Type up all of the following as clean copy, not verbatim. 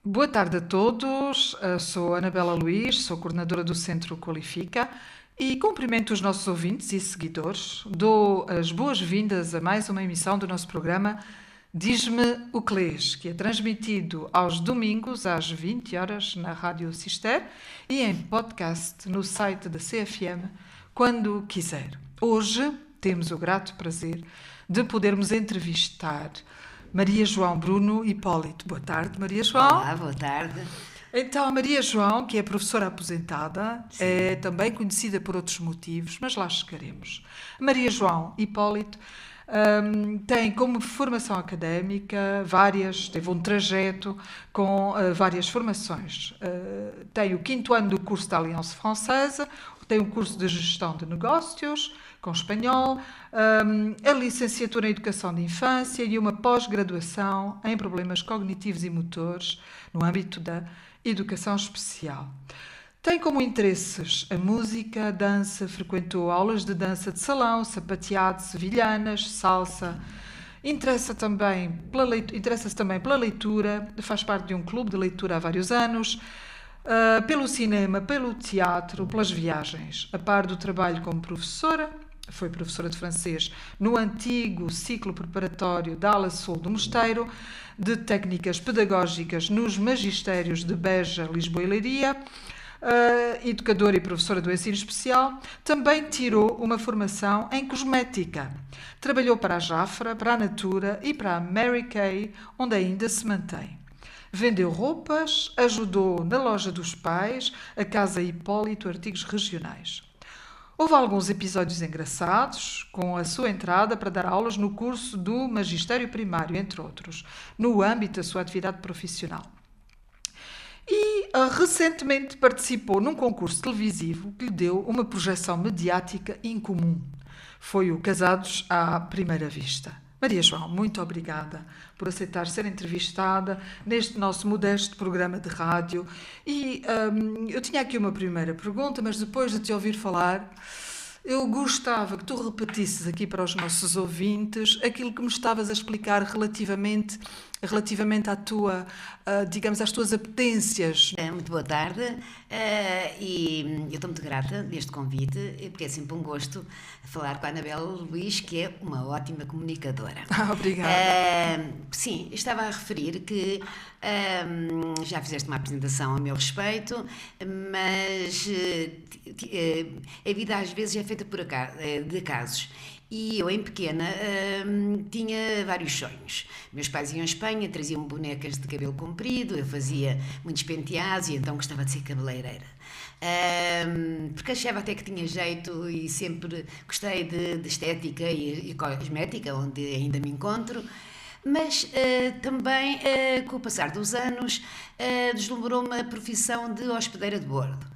Boa tarde a todos. Sou Anabela Luís, sou coordenadora do Centro Qualifica e cumprimento os nossos ouvintes e seguidores. Dou as boas-vindas a mais uma emissão do nosso programa Diz-me o que lês, que é transmitido aos domingos às 20 horas na Rádio Cister e em podcast no site da CFM, quando quiser. Hoje temos o grato prazer de podermos entrevistar Maria João Bruno Hipólito. Boa tarde, Maria João. Olá, boa tarde. Então, a Maria João, que é professora aposentada, é também conhecida por outros motivos, mas lá chegaremos. Maria João Hipólito tem como formação académica teve um trajeto com várias formações. Tem o 5º ano do curso da Aliança Francesa, tem o curso de Gestão de Negócios, com espanhol, a licenciatura em Educação de Infância e uma pós-graduação em Problemas Cognitivos e Motores no âmbito da Educação Especial. Tem como interesses a música, a dança, frequentou aulas de dança de salão, sapateado, sevilhanas, salsa. Interessa-se também pela leitura, faz parte de um clube de leitura há vários anos, pelo cinema, pelo teatro, pelas viagens. A par do trabalho como professora, foi professora de francês no antigo ciclo preparatório da Ala Sul do Mosteiro, de técnicas pedagógicas nos magistérios de Beja, Lisboa e Leiria, educadora e professora do ensino especial. Também tirou uma formação em cosmética. Trabalhou para a Jafra, para a Natura e para a Mary Kay, onde ainda se mantém. Vendeu roupas, ajudou na loja dos pais, a Casa Hipólito, artigos regionais. Houve alguns episódios engraçados, com a sua entrada para dar aulas no curso do Magistério Primário, entre outros, no âmbito da sua atividade profissional. E recentemente participou num concurso televisivo que lhe deu uma projeção mediática incomum. Foi o Casados à Primeira Vista. Maria João, muito obrigada por aceitar ser entrevistada neste nosso modesto programa de rádio. E eu tinha aqui uma primeira pergunta, mas depois de te ouvir falar, eu gostava que tu repetisses aqui para os nossos ouvintes aquilo que me estavas a explicar relativamente à tua, digamos, às tuas apetências. Muito boa tarde e eu estou muito grata deste convite, porque é sempre um gosto falar com a Anabela Luís, que é uma ótima comunicadora. Obrigada. Sim, estava a referir que já fizeste uma apresentação a meu respeito, mas a vida às vezes é feita de acasos. E eu, em pequena, tinha vários sonhos. Meus pais iam à Espanha, traziam bonecas de cabelo comprido, eu fazia muitos penteados e então gostava de ser cabeleireira. Porque achava até que tinha jeito e sempre gostei de estética e cosmética, onde ainda me encontro. Mas também, com o passar dos anos, deslumbrou-me a profissão de hospedeira de bordo.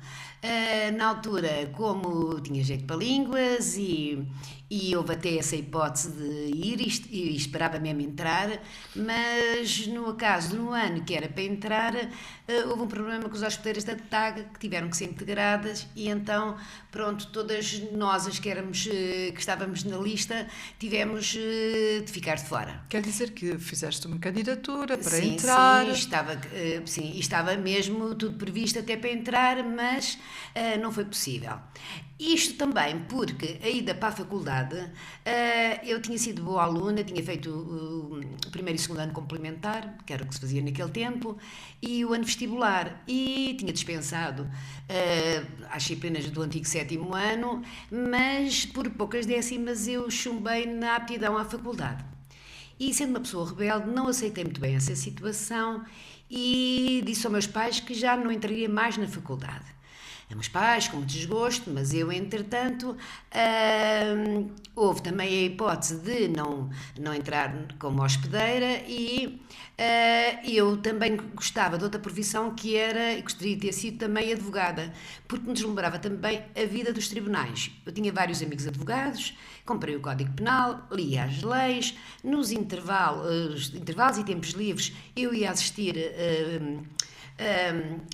Na altura, como tinha jeito para línguas e houve até essa hipótese de ir e esperava mesmo entrar, mas no ano que era para entrar, houve um problema com os hospedeiros da TAG, que tiveram que ser integradas, e então, pronto, todas nós as que estávamos na lista, tivemos de ficar de fora. Quer dizer que fizeste uma candidatura para entrar? Sim, estava mesmo tudo previsto até para entrar, mas não foi possível. Isto também porque a ida para a faculdade, eu tinha sido boa aluna, tinha feito o primeiro e segundo ano complementar, que era o que se fazia naquele tempo, e o ano vestibular, e tinha dispensado as disciplinas do antigo 7º ano, mas por poucas décimas eu chumbei na aptidão à faculdade. E sendo uma pessoa rebelde, não aceitei muito bem essa situação e disse aos meus pais que já não entraria mais na faculdade. Meus pais, com muito desgosto, mas eu, entretanto, houve também a hipótese de não entrar como hospedeira e eu também gostava de outra profissão que era, e gostaria de ter sido também advogada, porque me deslumbrava também a vida dos tribunais. Eu tinha vários amigos advogados, comprei o Código Penal, lia as leis, nos intervalos e tempos livres eu ia assistir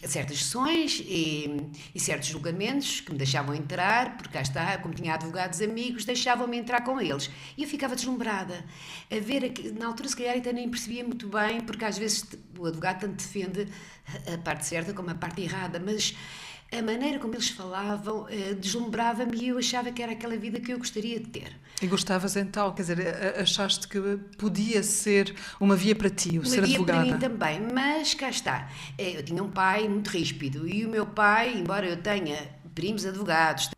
a certas sessões e certos julgamentos que me deixavam entrar, porque cá está, como tinha advogados amigos, deixavam-me entrar com eles. E eu ficava deslumbrada a ver, na altura se calhar até nem percebia muito bem, porque às vezes o advogado tanto defende a parte certa como a parte errada, mas a maneira como eles falavam deslumbrava-me e eu achava que era aquela vida que eu gostaria de ter. E gostavas então, quer dizer, achaste que podia ser uma via para ti, o ser advogada? Uma via para mim também, mas cá está. Eu tinha um pai muito ríspido e o meu pai, embora eu tenha primos advogados...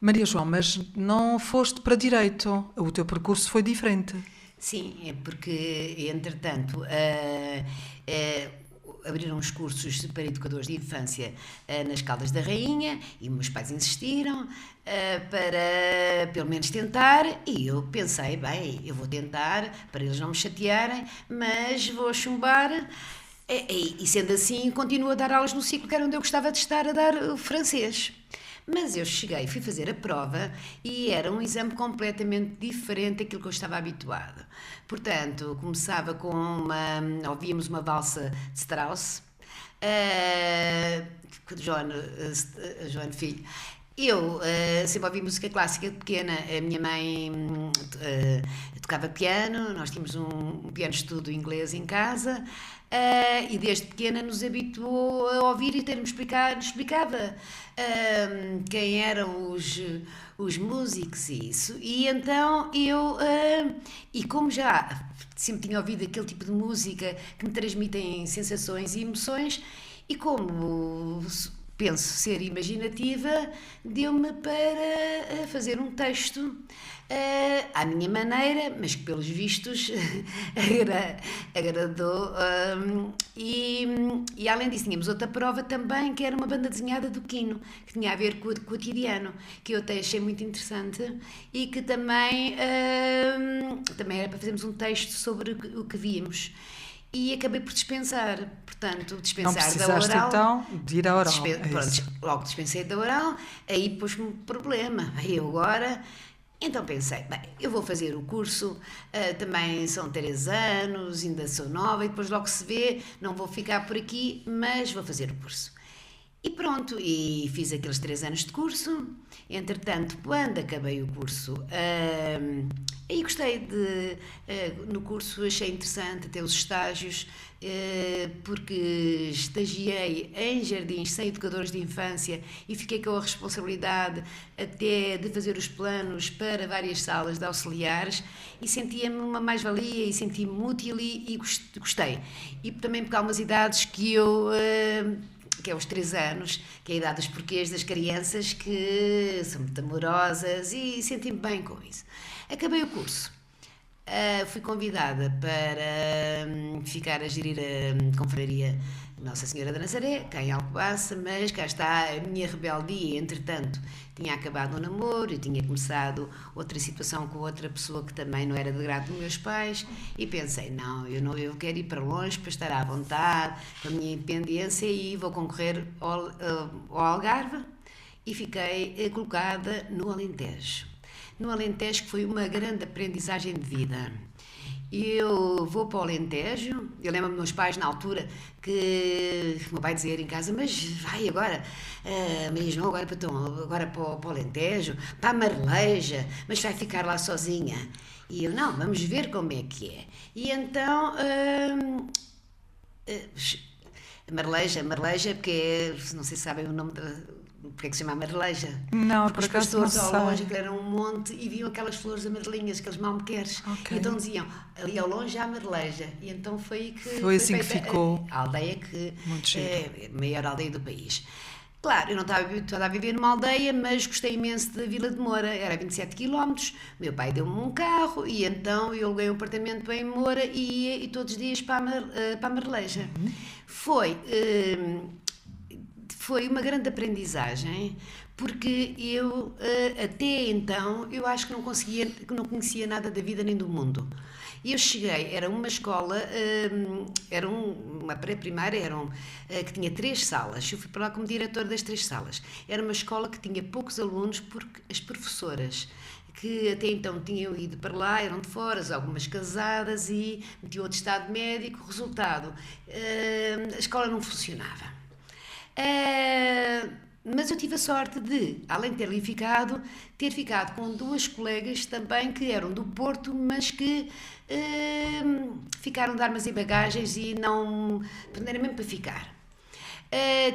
Maria João, mas não foste para direito, o teu percurso foi diferente. Sim, é porque, entretanto, abriram os cursos para educadores de infância nas Caldas da Rainha e meus pais insistiram para pelo menos tentar e eu pensei, bem, eu vou tentar para eles não me chatearem, mas vou chumbar e sendo assim continuo a dar aulas no ciclo que era onde eu gostava de estar a dar o francês. Mas eu cheguei, fui fazer a prova e era um exame completamente diferente daquilo que eu estava habituada. Portanto, começava com ouvíamos uma valsa de Strauss, João Filho. Eu sempre ouvi música clássica de pequena. A minha mãe tocava piano, nós tínhamos um piano de estudo inglês em casa. E desde pequena nos habituou a ouvir e nos explicava quem eram os músicos e isso. E então eu, e como já sempre tinha ouvido aquele tipo de música que me transmitem sensações e emoções, e como penso ser imaginativa, deu-me para fazer um texto à minha maneira, mas que pelos vistos agradou. E além disso tínhamos outra prova também, que era uma banda desenhada do Quino, que tinha a ver com o cotidiano, que eu até achei muito interessante e que também era para fazermos um texto sobre o que víamos. E acabei por dispensar, portanto, dispensar da oral. Não precisaste então de ir à oral. Pronto, logo dispensei da oral, aí pôs-me problema. Aí eu agora... Então pensei, bem, eu vou fazer o curso, também são 3 anos, ainda sou nova, e depois logo se vê, não vou ficar por aqui, mas vou fazer o curso. E pronto, e fiz aqueles 3 anos de curso. Entretanto, quando acabei o curso, aí gostei no curso, achei interessante até os estágios, porque estagiei em jardins sem educadores de infância e fiquei com a responsabilidade até de fazer os planos para várias salas de auxiliares e sentia-me uma mais-valia e senti-me útil e gostei. E também porque há umas idades que eu... que é os 3 anos, que é a idade dos porquês das crianças, que são muito amorosas e senti-me bem com isso. Acabei o curso. Fui convidada para ficar a gerir a confraria Nossa Senhora da Nazaré, cá em Alcobaça, mas cá está a minha rebeldia. Entretanto, tinha acabado o namoro e tinha começado outra situação com outra pessoa que também não era de grado dos meus pais e pensei, eu quero ir para longe para estar à vontade, com a minha independência e vou concorrer ao Algarve e fiquei colocada no Alentejo. No Alentejo, que foi uma grande aprendizagem de vida. Eu vou para o Alentejo, eu lembro-me dos meus pais na altura que o meu pai dizia em casa, mas vai agora, Maria João, agora para o Alentejo, para a Marleja, mas vai ficar lá sozinha. E eu, não, vamos ver como é que é. E então, a Marleja, porque não sei se sabem o nome porque é que se chama Marleja? Não, porque por acaso não sei. Os pastores ao longe, que era um monte, e viam aquelas flores amarelinhas, aqueles malmequeres. Okay. E então diziam, ali ao longe há a Marleja. E então foi assim que ficou. A aldeia que é a maior aldeia do país. Claro, eu não estava habituada a viver numa aldeia, mas gostei imenso da Vila de Moura. Era 27 km, meu pai deu-me um carro e então eu aluguei um apartamento em Moura e ia todos os dias para a Marleja. Foi uma grande aprendizagem, porque eu, até então, eu acho que não conhecia nada da vida nem do mundo. E eu cheguei, era uma escola, era uma pré-primária, que tinha 3 salas. Eu fui para lá como diretora das 3 salas. Era uma escola que tinha poucos alunos, porque as professoras que até então tinham ido para lá, eram de fora, algumas casadas e metiam outro estado médico. Resultado, a escola não funcionava. Mas eu tive a sorte de, além de ter ali ficado, ter ficado com 2 colegas também que eram do Porto, mas que ficaram de armas e bagagens e não... era mesmo para ficar.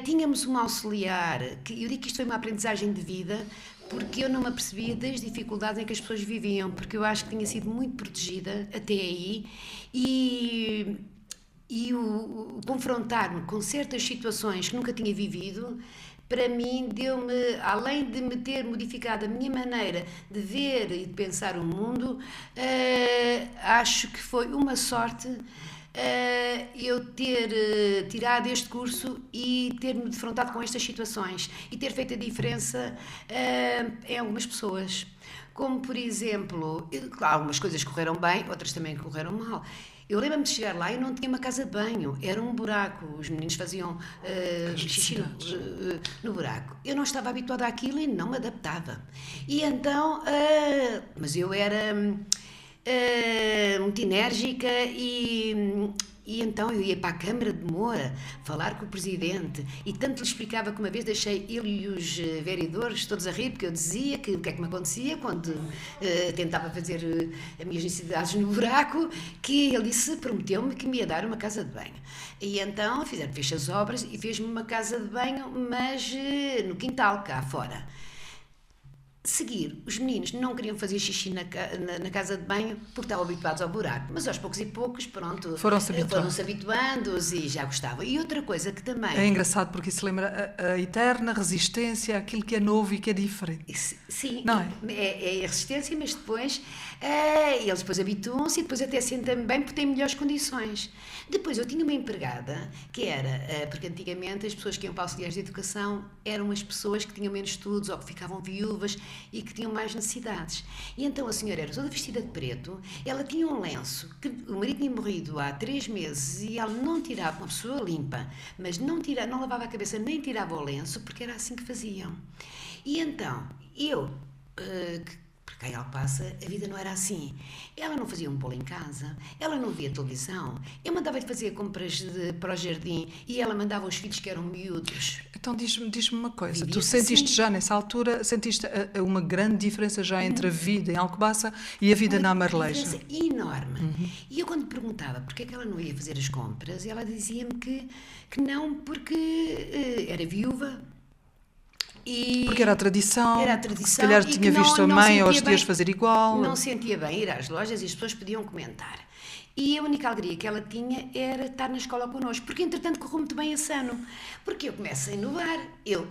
Tínhamos uma auxiliar, que eu digo que isto foi uma aprendizagem de vida, porque eu não me apercebia das dificuldades em que as pessoas viviam, porque eu acho que tinha sido muito protegida até aí, e o confrontar-me com certas situações que nunca tinha vivido, para mim deu-me, além de me ter modificado a minha maneira de ver e de pensar o mundo, acho que foi uma sorte eu ter tirado este curso e ter-me defrontado com estas situações e ter feito a diferença em algumas pessoas. Como, por exemplo, algumas coisas correram bem, outras também correram mal. Eu lembro-me de chegar lá e não tinha uma casa de banho, era um buraco, os meninos faziam xixi no buraco. Eu não estava habituada àquilo e não me adaptava. E então, mas eu era muito enérgica e então eu ia para a Câmara de Moura falar com o Presidente e tanto lhe explicava que uma vez deixei ele e os vereadores todos a rir, porque eu dizia que o que é que me acontecia quando tentava fazer as minhas necessidades no buraco, que ele disse, prometeu-me que me ia dar uma casa de banho. E então fez as obras e fez-me uma casa de banho, mas no quintal, cá fora. Seguir, os meninos não queriam fazer xixi na casa de banho porque estavam habituados ao buraco, mas aos poucos e poucos, pronto, Foram-se habituando e já gostavam. E outra coisa que também... É engraçado porque isso lembra a eterna resistência àquilo que é novo e que é diferente. Sim, não é a resistência, mas depois eles depois habituam-se e depois até sentem bem porque têm melhores condições. Depois eu tinha uma empregada que era, porque antigamente as pessoas que iam para auxiliares de educação eram as pessoas que tinham menos estudos ou que ficavam viúvas e que tinham mais necessidades. E então a senhora era toda vestida de preto, ela tinha um lenço, que o marido tinha morrido há 3 meses e ela não tirava, uma pessoa limpa, mas não lavava a cabeça nem tirava o lenço, porque era assim que faziam. E então, eu, porque em Alcobaça a vida não era assim. Ela não fazia um bolo em casa, ela não via televisão, eu mandava-lhe fazer compras para o jardim e ela mandava os filhos que eram miúdos. Então diz-me uma coisa, tu sentiste já nessa altura, sentiste uma grande diferença já entre a vida em Alcobaça e a vida na Amareleja? Uma diferença enorme. E eu quando perguntava porque é que ela não ia fazer as compras, ela dizia-me que não, porque era viúva. Porque era a tradição, se calhar e tinha visto a mãe aos dias fazer igual. Não sentia bem ir às lojas e as pessoas podiam comentar. E a única alegria que ela tinha era estar na escola connosco, porque entretanto correu muito bem esse ano. Porque eu começo a inovar, eu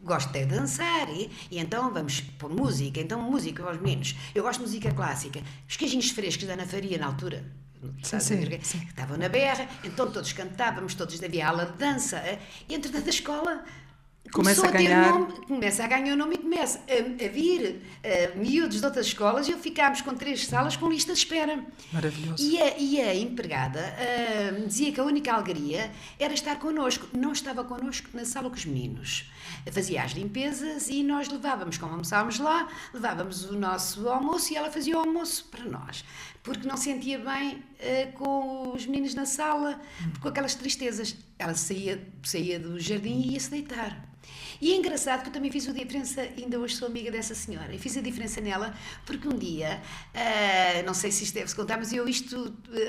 gosto de dançar e então vamos pôr música, então música aos meninos. Eu gosto de música clássica, os queijinhos frescos da Ana Faria na altura. Sim. Estavam na berra, então todos cantávamos, todos havia aula de dança. E entretanto a escola... Começa a ganhar o nome e começa a vir miúdos de outras escolas e ficámos com 3 salas com lista de espera. Maravilhoso. E a empregada dizia que a única alegria era estar connosco. Não estava connosco na sala com os meninos. Fazia as limpezas e nós levávamos, como almoçávamos lá, levávamos o nosso almoço e ela fazia o almoço para nós. Porque não sentia bem com os meninos na sala, com aquelas tristezas. Ela saía do jardim e ia-se deitar. E é engraçado que eu também fiz a diferença, ainda hoje sou amiga dessa senhora, eu fiz a diferença nela porque um dia, não sei se isto deve-se contar, mas eu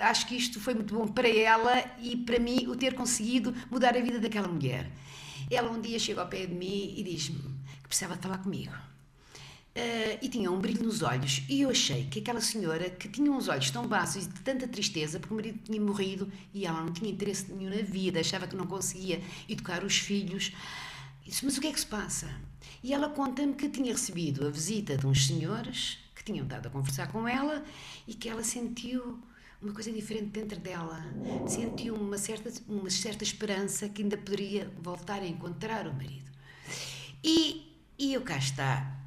acho que isto foi muito bom para ela e para mim o ter conseguido mudar a vida daquela mulher. Ela um dia chega ao pé de mim e diz-me que precisava de falar comigo. E tinha um brilho nos olhos e eu achei que aquela senhora que tinha uns olhos tão baços e de tanta tristeza porque o marido tinha morrido e ela não tinha interesse nenhum na vida, achava que não conseguia educar os filhos. Disse, mas o que é que se passa? E ela conta-me que tinha recebido a visita de uns senhores que tinham estado a conversar com ela e que ela sentiu uma coisa diferente dentro dela, sentiu uma certa esperança que ainda poderia voltar a encontrar o marido. E eu cá está,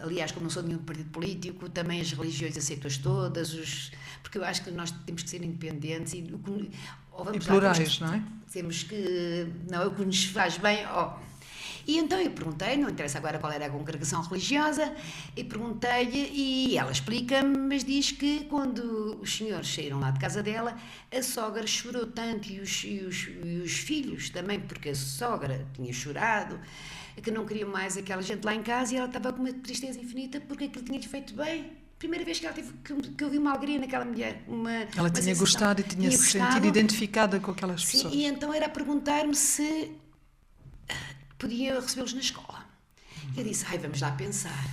aliás, como não sou de nenhum partido político, também as religiões aceito-as todas, porque eu acho que nós temos que ser independentes e plurais, não é? Temos que, não é o que nos faz bem, E então eu perguntei, não interessa agora qual era a congregação religiosa, e perguntei-lhe, e ela explica-me, mas diz que quando os senhores saíram lá de casa dela, a sogra chorou tanto, e os filhos também, porque a sogra tinha chorado, que não queria mais aquela gente lá em casa, e ela estava com uma tristeza infinita porque aquilo tinha-lhe feito bem. Primeira vez que ela teve, que eu vi uma alegria naquela mulher. Ela tinha gostado e tinha se sentido identificada com aquelas pessoas. Sim, e então era a perguntar-me se podia recebê-los na escola. Eu disse, vamos lá pensar.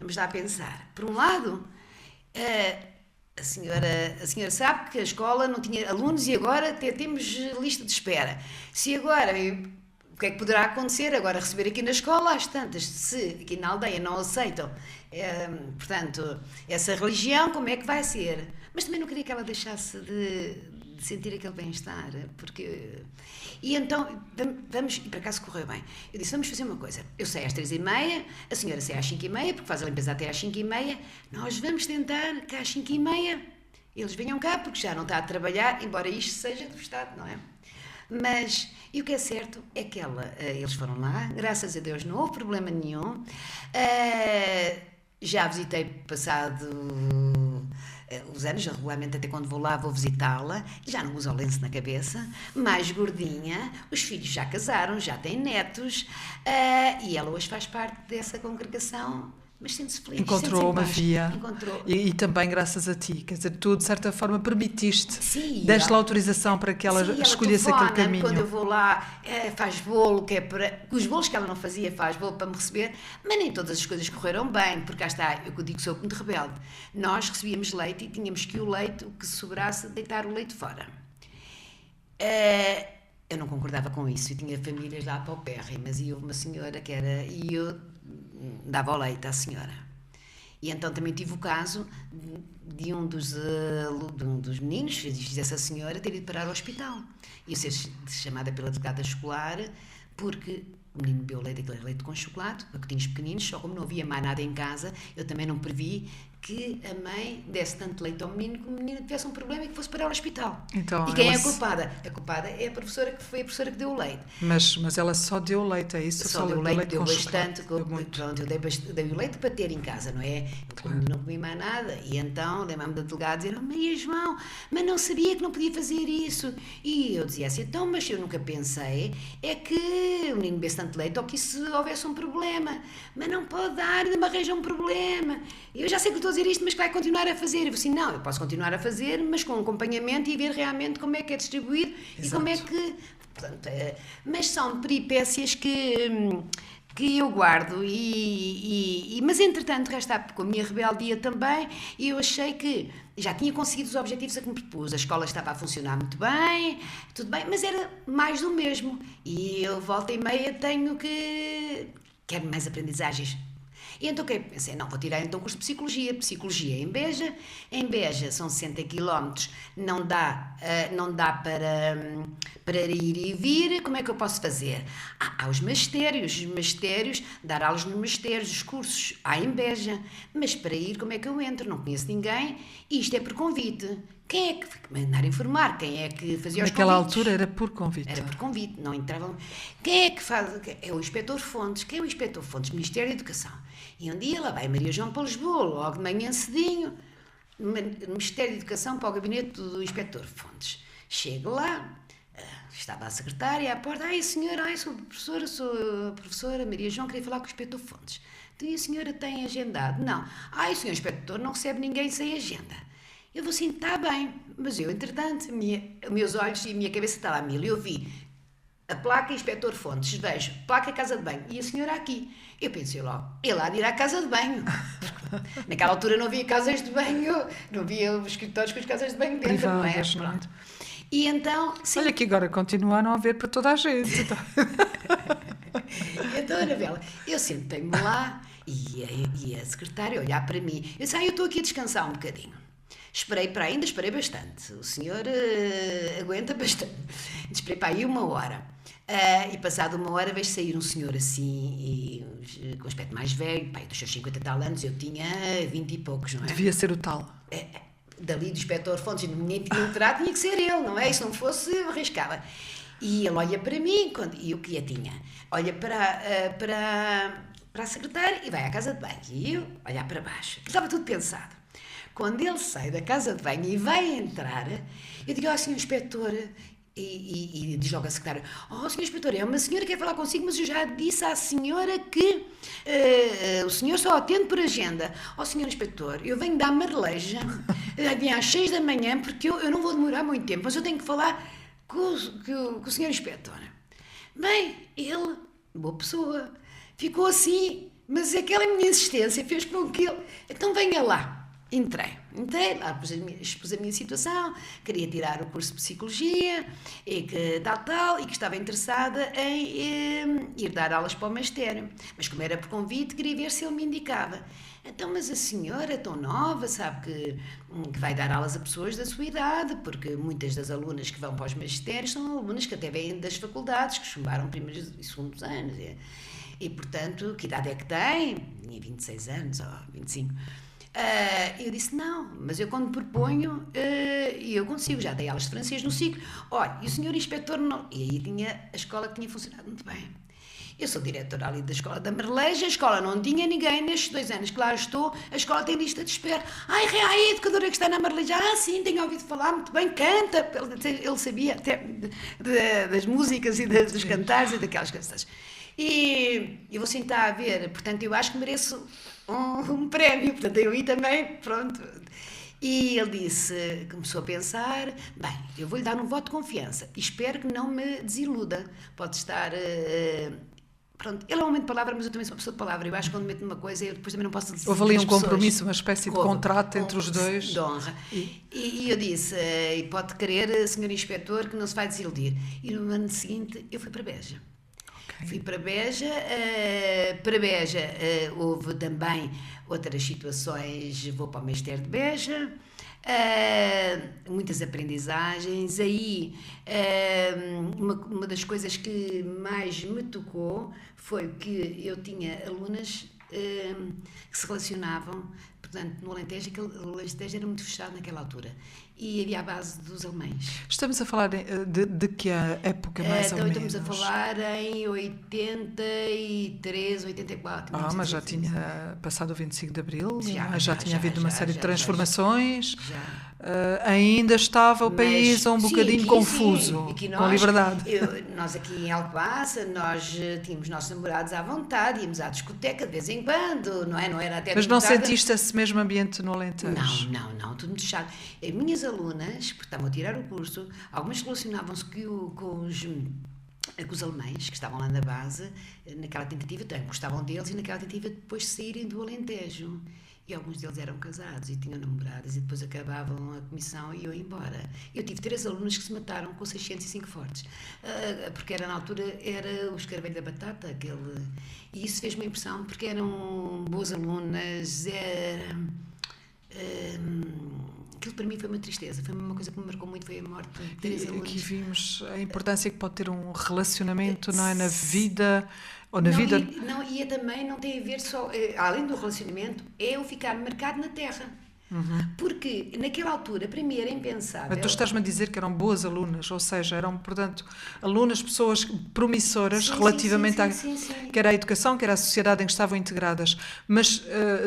Vamos lá pensar. Por um lado, a senhora sabe que a escola não tinha alunos e agora até temos lista de espera. Se agora... O que é que poderá acontecer agora receber aqui na escola às tantas, se aqui na aldeia não aceitam, portanto, essa religião, como é que vai ser? Mas também não queria que ela deixasse de sentir aquele bem-estar, porque... E então, vamos, e por acaso correu bem, eu disse, vamos fazer uma coisa, eu saio às 3h30, a senhora sai às 5h30, porque faz a limpeza até às 5h30, nós vamos tentar que às 5h30 eles venham cá, porque já não está a trabalhar, embora isto seja do Estado, não é? Mas, e o que é certo é que eles foram lá, graças a Deus não houve problema nenhum, já visitei passado os anos, regularmente até quando vou lá vou visitá-la, já não usa o lenço na cabeça, mais gordinha, os filhos já casaram, já têm netos, e ela hoje faz parte dessa congregação. Mas sente-se feliz. Encontrou uma via. Encontrou. E também graças a ti. Quer dizer, tu, de certa forma, permitiste. Deste-lhe autorização para que ela escolhesse aquele caminho. Quando eu vou lá, faz bolo, que é para... Os bolos que ela não fazia, faz bolo para me receber. Mas nem todas as coisas correram bem, porque cá está, eu digo que sou muito rebelde. Nós recebíamos leite e tínhamos que o que sobrasse, deitar o leite fora. Eu não concordava com isso. Eu tinha famílias lá paupérrimas e houve uma senhora que era... E eu dava o leite à senhora. E então também tive o caso de um dos meninos, fiz essa senhora, ter ido parar ao hospital. E eu ser chamada pela delegada escolar porque o menino bebeu leite com chocolate, pacotinhos pequeninos, só como não havia mais nada em casa, eu também não previ que a mãe desse tanto leite ao menino que o menino tivesse um problema e que fosse parar ao hospital. Então, e quem é a culpada? A culpada é a professora, que foi a professora que deu o leite. Mas ela só deu leite, é isso? Só deu leite, deu bastante. Pronto, eu dei o leite para ter em casa, não é? Claro. Não comi mais nada. E então, lembro-me da delegada dizer, Maria João, mas não sabia que não podia fazer isso. E eu dizia assim, então, mas eu nunca pensei, é que o menino bebesse tanto leite ou que se houvesse um problema. Mas não pode dar, ainda me arranja um problema. Eu já sei que estou a dizer isto, mas que vai continuar a fazer. Eu disse, não, eu posso continuar a fazer, mas com acompanhamento e ver realmente como é que é distribuído. Exato. E como é que... Portanto, mas são peripécias que eu guardo mas entretanto cá está, com a minha rebeldia também, e eu achei que já tinha conseguido os objetivos a que me propus, a escola estava a funcionar muito bem, tudo bem, mas era mais do mesmo, e eu volta e meia quero mais aprendizagens. E então o que eu pensei? Não, vou tirar então curso de Psicologia em Beja são 60 km, não dá para ir e vir, como é que eu posso fazer? Há os magistérios, dar aulas nos magistérios, os cursos, há em Beja, mas para ir como é que eu entro? Não conheço ninguém, e isto é por convite. Quem é que mandar informar? Quem é que fazia os convites? Naquela altura era por convite. Era por convite, não entravam. Quem é que faz? É o Inspetor Fontes. Quem é o Inspetor Fontes? Ministério da Educação. E um dia lá vai Maria João para Lisboa, logo de manhã cedinho, no Ministério da Educação, para o gabinete do Inspetor Fontes. Chego lá, estava a secretária à porta, senhora, sou a professora Maria João, queria falar com o Inspetor Fontes. Então, e a senhora tem agendado? Não. O senhor Inspetor não recebe ninguém sem agenda. Eu vou assim, está bem, mas eu, entretanto, meus olhos e a minha cabeça estava a mil, eu vi a placa Inspetor Fontes, vejo, placa Casa de Banho, e a senhora aqui. Eu pensei logo, ele há de ir à casa de banho. Naquela altura não havia casas de banho, não havia os escritórios com as casas de banho dentro, privadas, não é? Pronto. E então... Sim. Olha que agora continua a não haver para toda a gente. Então, Anabela, eu sentei-me lá e a secretária olhar para mim. Eu disse, eu estou aqui a descansar um bocadinho. Esperei bastante. O senhor aguenta bastante. Esperei para aí 1 hora. E passado 1 hora vejo sair um senhor assim, com aspecto mais velho, dos seus 50 e tal anos, eu tinha 20 e poucos, não é? Devia ser o tal. Dali do Inspetor Fontes, ninguém tinha entrado, tinha que ser ele, não é? E se não fosse, eu arriscava. E ele olha para mim, e eu quietinha, olha para a secretária e vai à casa de banho. E eu olhar para baixo. Estava tudo pensado. Quando ele sai da casa de banho e vai entrar, eu digo, senhor inspetor, e diz logo a secretária, senhor inspetor, é uma senhora que quer falar consigo, mas eu já disse à senhora que o senhor só atende por agenda. Senhor inspetor, eu venho da Marleja, vinha às 6 da manhã, porque eu não vou demorar muito tempo, mas eu tenho que falar com o senhor inspetor. Bem, ele, boa pessoa, ficou assim, mas aquela minha insistência fez com que ele, então venha lá. Entrei lá, expus a minha situação, queria tirar o curso de Psicologia, e que tal, e que estava interessada em ir dar aulas para o magistério. Mas como era por convite, queria ver se ele me indicava. Então, mas a senhora é tão nova, sabe que vai dar aulas a pessoas da sua idade, porque muitas das alunas que vão para os magistérios são alunas que até vêm das faculdades, que chumbaram primeiros e segundos anos. E, portanto, que idade é que tem? Tinha 26 anos ou 25. Eu disse, não, mas eu quando proponho, eu consigo, já dei aulas de francês no ciclo. Olha, e o senhor inspetor não... E aí a escola tinha funcionado muito bem. Eu sou diretora ali da escola da Marleja, a escola não tinha ninguém nestes 2 anos que lá estou, a escola tem lista de espera. A educadora que está na Marleja, sim, tenho ouvido falar muito bem, canta. Ele sabia até das músicas e dos cantares e daquelas canções. E eu vou sentar a ver, portanto, eu acho que mereço um prémio, portanto, eu aí também, pronto. E ele disse, começou a pensar, bem, eu vou-lhe dar um voto de confiança e espero que não me desiluda. Pode estar... Pronto, ele é um homem de palavra, mas eu também sou uma pessoa de palavra. Eu acho que quando meto numa coisa, eu depois também não posso dizer. Houve ali um compromisso, uma espécie de contrato entre os dois. De honra. E eu disse, e pode querer, senhor inspetor, que não se vai desiludir. E no ano seguinte, eu fui para Beja. Fui para Beja, houve também outras situações, vou para o Magistério de Beja, muitas aprendizagens, aí uma das coisas que mais me tocou foi que eu tinha alunas que se relacionavam, portanto, no Alentejo, o Alentejo era muito fechado naquela altura. E havia a base dos alemães. Estamos a falar de que época mais ou menos? Estamos a falar em 83, 84. Mas já tinha passado o 25 de Abril, já tinha havido uma série de transformações. Ainda estava o país um bocadinho confuso, com liberdade. Nós aqui em Alcobaça, nós tínhamos nossos namorados à vontade, íamos à discoteca de vez em quando, não era até... Mas não sentiste esse mesmo ambiente no Alentejo? Não, tudo muito chato. As minhas alunas, porque estavam a tirar o curso, algumas relacionavam-se com os alemães que estavam lá na base, naquela tentativa, gostavam deles, e naquela tentativa depois de saírem do Alentejo. E alguns deles eram casados e tinham namoradas, e depois acabavam a comissão e iam embora. Eu tive 3 alunos que se mataram com 605 fortes, porque na altura era o escarvelho da batata, e isso fez-me impressão, porque eram boas alunas, aquilo para mim foi uma tristeza, foi uma coisa que me marcou muito, foi a morte de 3 alunos. Aqui vimos a importância que pode ter um relacionamento, não é, na vida, ou na vida... E também não tem a ver só, além do relacionamento, é o ficar marcado na terra. Porque naquela altura, para mim, era impensável. Mas tu estás-me a dizer que eram boas alunas, ou seja, eram, portanto, alunas, pessoas promissoras relativamente quer à educação, quer à sociedade em que estavam integradas. Mas,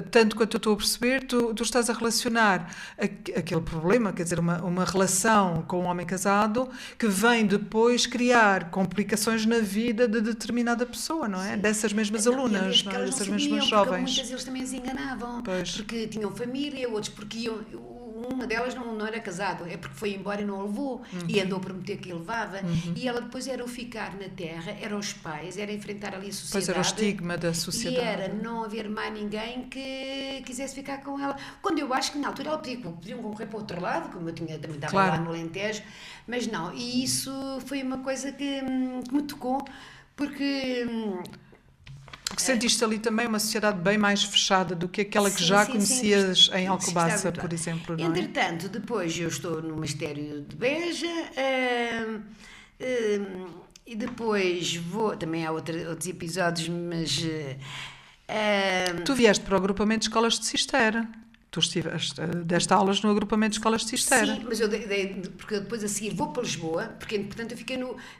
tanto quanto eu estou a perceber, tu estás a relacionar aquele problema, quer dizer, uma relação com um homem casado, que vem depois criar complicações na vida de determinada pessoa, não é? Sim. Dessas mesmas alunas, não é? Dessas mesmas jovens. Muitas deles também se enganavam, porque tinham família, outros porque uma delas não era casado, é porque foi embora e não a levou, e andou a prometer que a levava, e ela depois era o ficar na terra, eram os pais, era enfrentar ali a sociedade. Pois era o estigma da sociedade. E era não haver mais ninguém que quisesse ficar com ela. Quando eu acho que na altura ela podiam concorrer para o outro lado, como eu também estava lá no Alentejo, mas não, e isso foi uma coisa que me tocou, porque sentiste ali também uma sociedade bem mais fechada do que aquela que já conhecias em Alcobaça, por exemplo, não é? Entretanto, depois eu estou no Magistério de Beja, e depois vou, também há outros episódios, mas... Tu vieste para o agrupamento de escolas de Cister. tu deste aulas no agrupamento de escolas de Cisteira. Sim, mas porque eu depois a seguir vou para Lisboa, porque portanto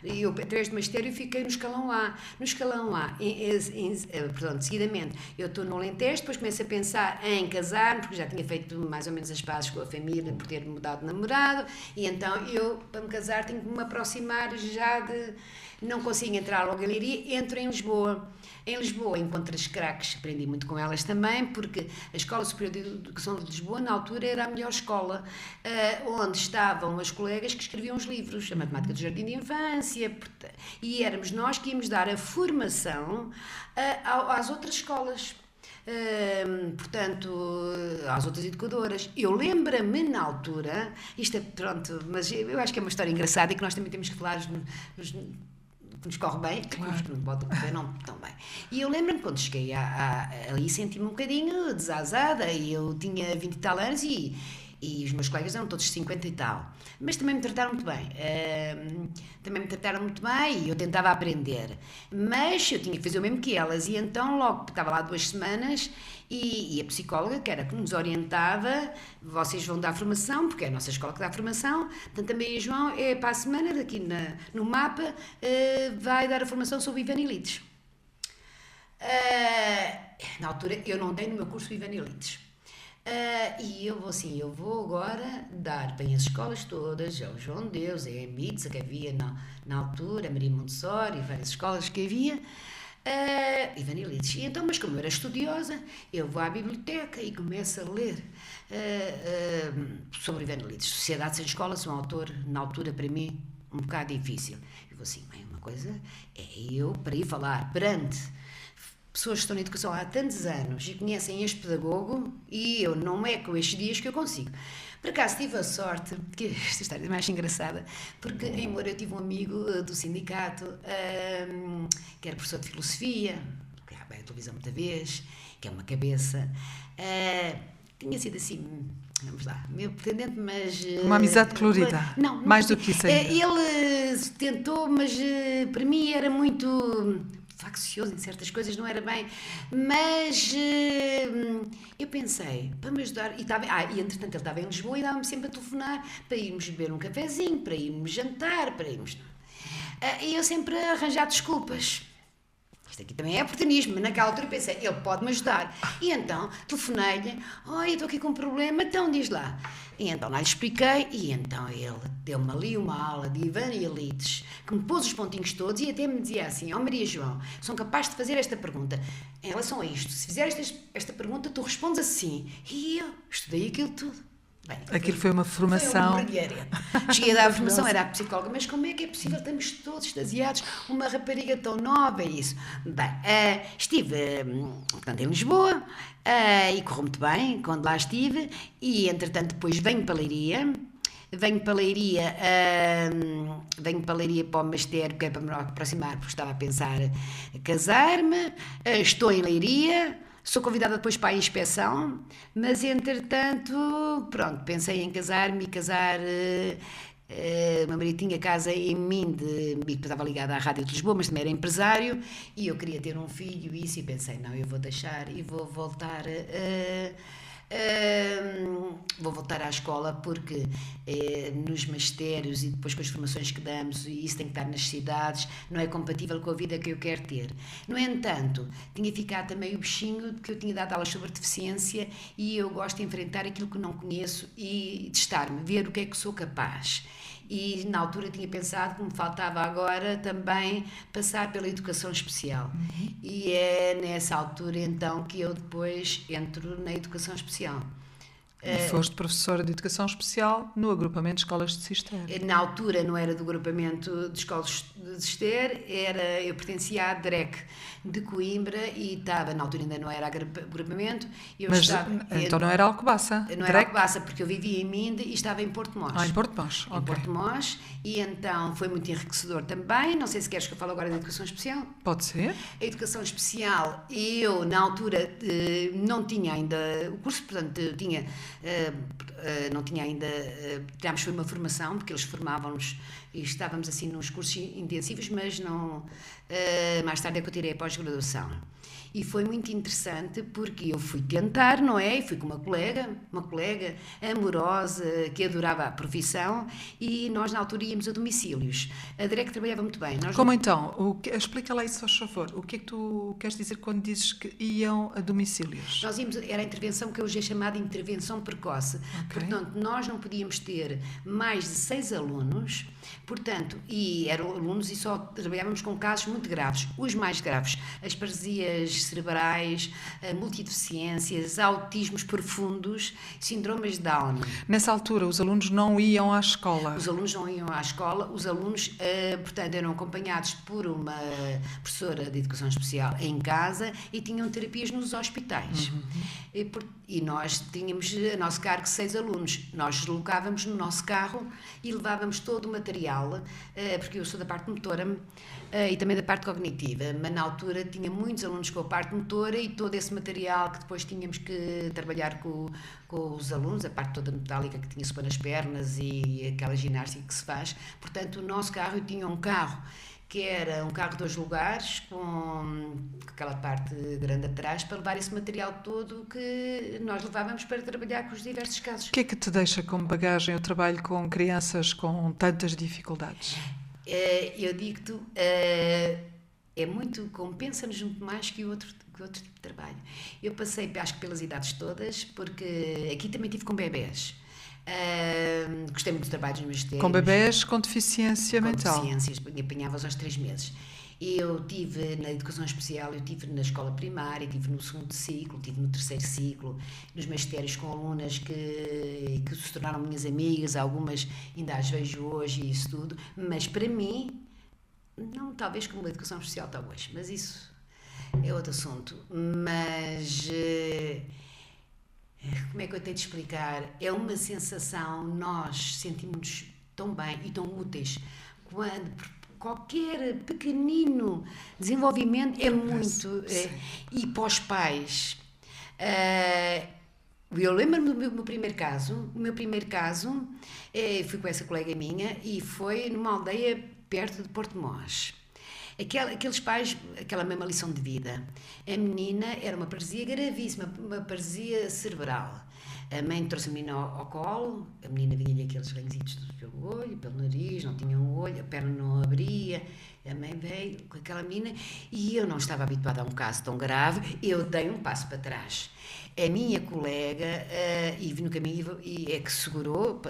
eu através do magistério fiquei no escalão A. No escalão A, portanto, seguidamente, eu estou no Alentejo, depois começo a pensar em casar, porque já tinha feito mais ou menos as pazes com a família, por ter mudado de namorado, e então eu, para me casar, tenho que me aproximar já de... Não consigo entrar logo em Leiria, entro em Lisboa. Em Lisboa encontro as craques, aprendi muito com elas também, porque a Escola Superior de Educação de Lisboa, na altura, era a melhor escola, onde estavam as colegas que escreviam os livros, a Matemática do Jardim de Infância, e éramos nós que íamos dar a formação às outras escolas. Portanto, às outras educadoras. Eu lembro-me na altura, isto é pronto, mas eu acho que é uma história engraçada e que nós também temos que falar que nos corre bem, claro. Que nos pode correr não tão bem. E eu lembro-me quando cheguei ali, senti-me um bocadinho desazada, e eu tinha 20 e tal anos e os meus colegas eram todos 50 e tal, mas também me trataram muito bem, e eu tentava aprender, mas eu tinha que fazer o mesmo que elas, e então logo estava lá 2 semanas e a psicóloga, que era que nos orientava, vocês vão dar formação, porque é a nossa escola que dá formação, portanto também a João é para a semana, daqui no mapa, vai dar a formação sobre Ivanilides. Na altura eu não dei no meu curso Ivanilides. E eu vou agora dar bem as escolas todas, ao João de Deus, a Mitza, que havia na altura, a Maria Montessori, várias escolas que havia, Ivanilides. E então, mas como eu era estudiosa, eu vou à biblioteca e começo a ler sobre Ivanilides. Sociedade sem escola, sou um autor, na altura, para mim, um bocado difícil. Eu vou assim, bem, uma coisa é eu, para ir falar perante pessoas que estão na educação há tantos anos e conhecem este pedagogo, e eu não é com estes dias que eu consigo. Por acaso tive a sorte, que esta história é mais engraçada, porque em Moura eu tive um amigo do sindicato, que era professor de filosofia, que vai à televisão muita vez, que é uma cabeça, tinha sido assim, vamos lá, meu pretendente, mas... Uma amizade colorida, não, mais do que isso ainda. Ele tentou, mas para mim era muito... faccioso em certas coisas, não era bem, mas eu pensei, para me ajudar, e entretanto ele estava em Lisboa e dava-me sempre a telefonar para irmos beber um cafezinho, para irmos jantar, para irmos... e eu sempre a arranjar desculpas. Isto aqui também é oportunismo, mas naquela altura pensei, ele pode-me ajudar. E então telefonei-lhe, eu estou aqui com um problema, então diz lá. E então lá lhe expliquei, e então ele deu-me ali uma aula de Ivanilides, que me pôs os pontinhos todos e até me dizia assim, Maria João, são capazes de fazer esta pergunta. Em relação a isto, se fizeres esta pergunta, tu respondes assim. E eu estudei aquilo tudo. Bem, aquilo foi uma formação. Cheguei a dar a formação, era a psicóloga, mas como é que é possível? Estamos todos extasiados, uma rapariga tão nova, é isso. Bem, estive, portanto, em Lisboa, e correu muito bem quando lá estive, e entretanto depois venho para Leiria para o magistério, porque é para me aproximar, porque estava a pensar casar-me, estou em Leiria. Sou convidada depois para a inspeção, mas entretanto, pronto, pensei em casar-me e casar. O meu marido tinha casa em Minde, que estava ligada à Rádio de Lisboa, mas também era empresário, e eu queria ter um filho e isso, e pensei, não, eu vou deixar e vou voltar à escola, porque nos magistérios e depois com as formações que damos, e isso tem que estar nas cidades, não é compatível com a vida que eu quero ter. No entanto, tinha ficado também o bichinho de que eu tinha dado aulas sobre deficiência, e eu gosto de enfrentar aquilo que não conheço e testar-me, ver o que é que sou capaz. E na altura tinha pensado que me faltava agora também passar pela educação especial. E é nessa altura então que eu depois entro na educação especial. E foste professora de educação especial no agrupamento de escolas de Cister. Na altura não era do agrupamento de escolas de Cister, eu pertencia à DREC de Coimbra e estava, na altura ainda não era agrupamento. Então não era Alcobaça? Não era Alcobaça, porque eu vivia em Minde e estava em Porto Mós. Em Porto Mós, ok. Em Porto Mós, e então foi muito enriquecedor também. Não sei se queres que eu fale agora da educação especial. Pode ser. A educação especial, eu na altura não tinha ainda o curso, portanto não tinha ainda, tivemos foi uma formação, porque eles formavam-nos e estávamos assim nos cursos intensivos, mas não, mais tarde é que eu tirei a pós-graduação. E foi muito interessante porque eu fui tentar, não é? E fui com uma colega amorosa, que adorava a profissão, e nós na altura íamos a domicílios. A Drec trabalhava muito bem. Como então? Explica lá isso, faz favor. O que é que tu queres dizer quando dizes que iam a domicílios? Nós íamos, era a intervenção que hoje é chamada intervenção precoce. Ok. Portanto, nós não podíamos ter mais de 6 alunos, portanto, e eram alunos e só trabalhávamos com casos muito graves. Os mais graves, as paralisias cerebrais, multideficiências, autismos profundos, síndromes de Down. Nessa altura, os alunos não iam à escola. Os alunos não iam à escola, os alunos, portanto, eram acompanhados por uma professora de educação especial em casa e tinham terapias nos hospitais. E nós tínhamos a nosso cargo 6 alunos. Nós deslocávamos no nosso carro e levávamos todo o material, porque eu sou da parte motora e também da parte cognitiva, mas na altura tinha muitos alunos com a parte motora e todo esse material que depois tínhamos que trabalhar com os alunos, a parte toda metálica que tinha-se para nas pernas e aquela ginástica que se faz. Portanto, o nosso carro, eu tinha um carro que era um carro de 2 lugares, com aquela parte grande atrás, para levar esse material todo que nós levávamos para trabalhar com os diversos casos. O que é que te deixa como bagagem o trabalho com crianças com tantas dificuldades? Eu digo-te, é muito, compensa-nos muito mais que outro tipo de trabalho. Eu passei, acho que pelas idades todas, porque aqui também tive com bebés. Gostei muito do trabalho dos meus Com bebés com deficiência mental. Com deficiências, apanhava-os aos 3 meses. Eu tive na educação especial, eu tive na escola primária, tive no 2º ciclo, tive no 3º ciclo, nos magistérios com alunas que se tornaram minhas amigas, algumas ainda as vejo hoje e isso tudo, mas para mim, não talvez como a educação especial está hoje, mas isso é outro assunto. Mas como é que eu tenho de explicar? É uma sensação, nós sentimos-nos tão bem e tão úteis quando qualquer pequenino desenvolvimento é muito. E para os pais, eu lembro-me do meu primeiro caso. O meu primeiro caso, fui com essa colega minha e foi numa aldeia perto de Porto Mós. Aqueles pais, aquela mesma lição de vida. A menina era uma paralisia gravíssima, uma paralisia cerebral. A mãe trouxe a menina ao colo, a menina vinha-lhe aqueles ranzitos pelo olho, pelo nariz, não tinha um olho, a perna não abria. A mãe veio com aquela menina e eu não estava habituada a um caso tão grave, eu dei um passo para trás. A minha colega, e vi no caminho, e é que segurou,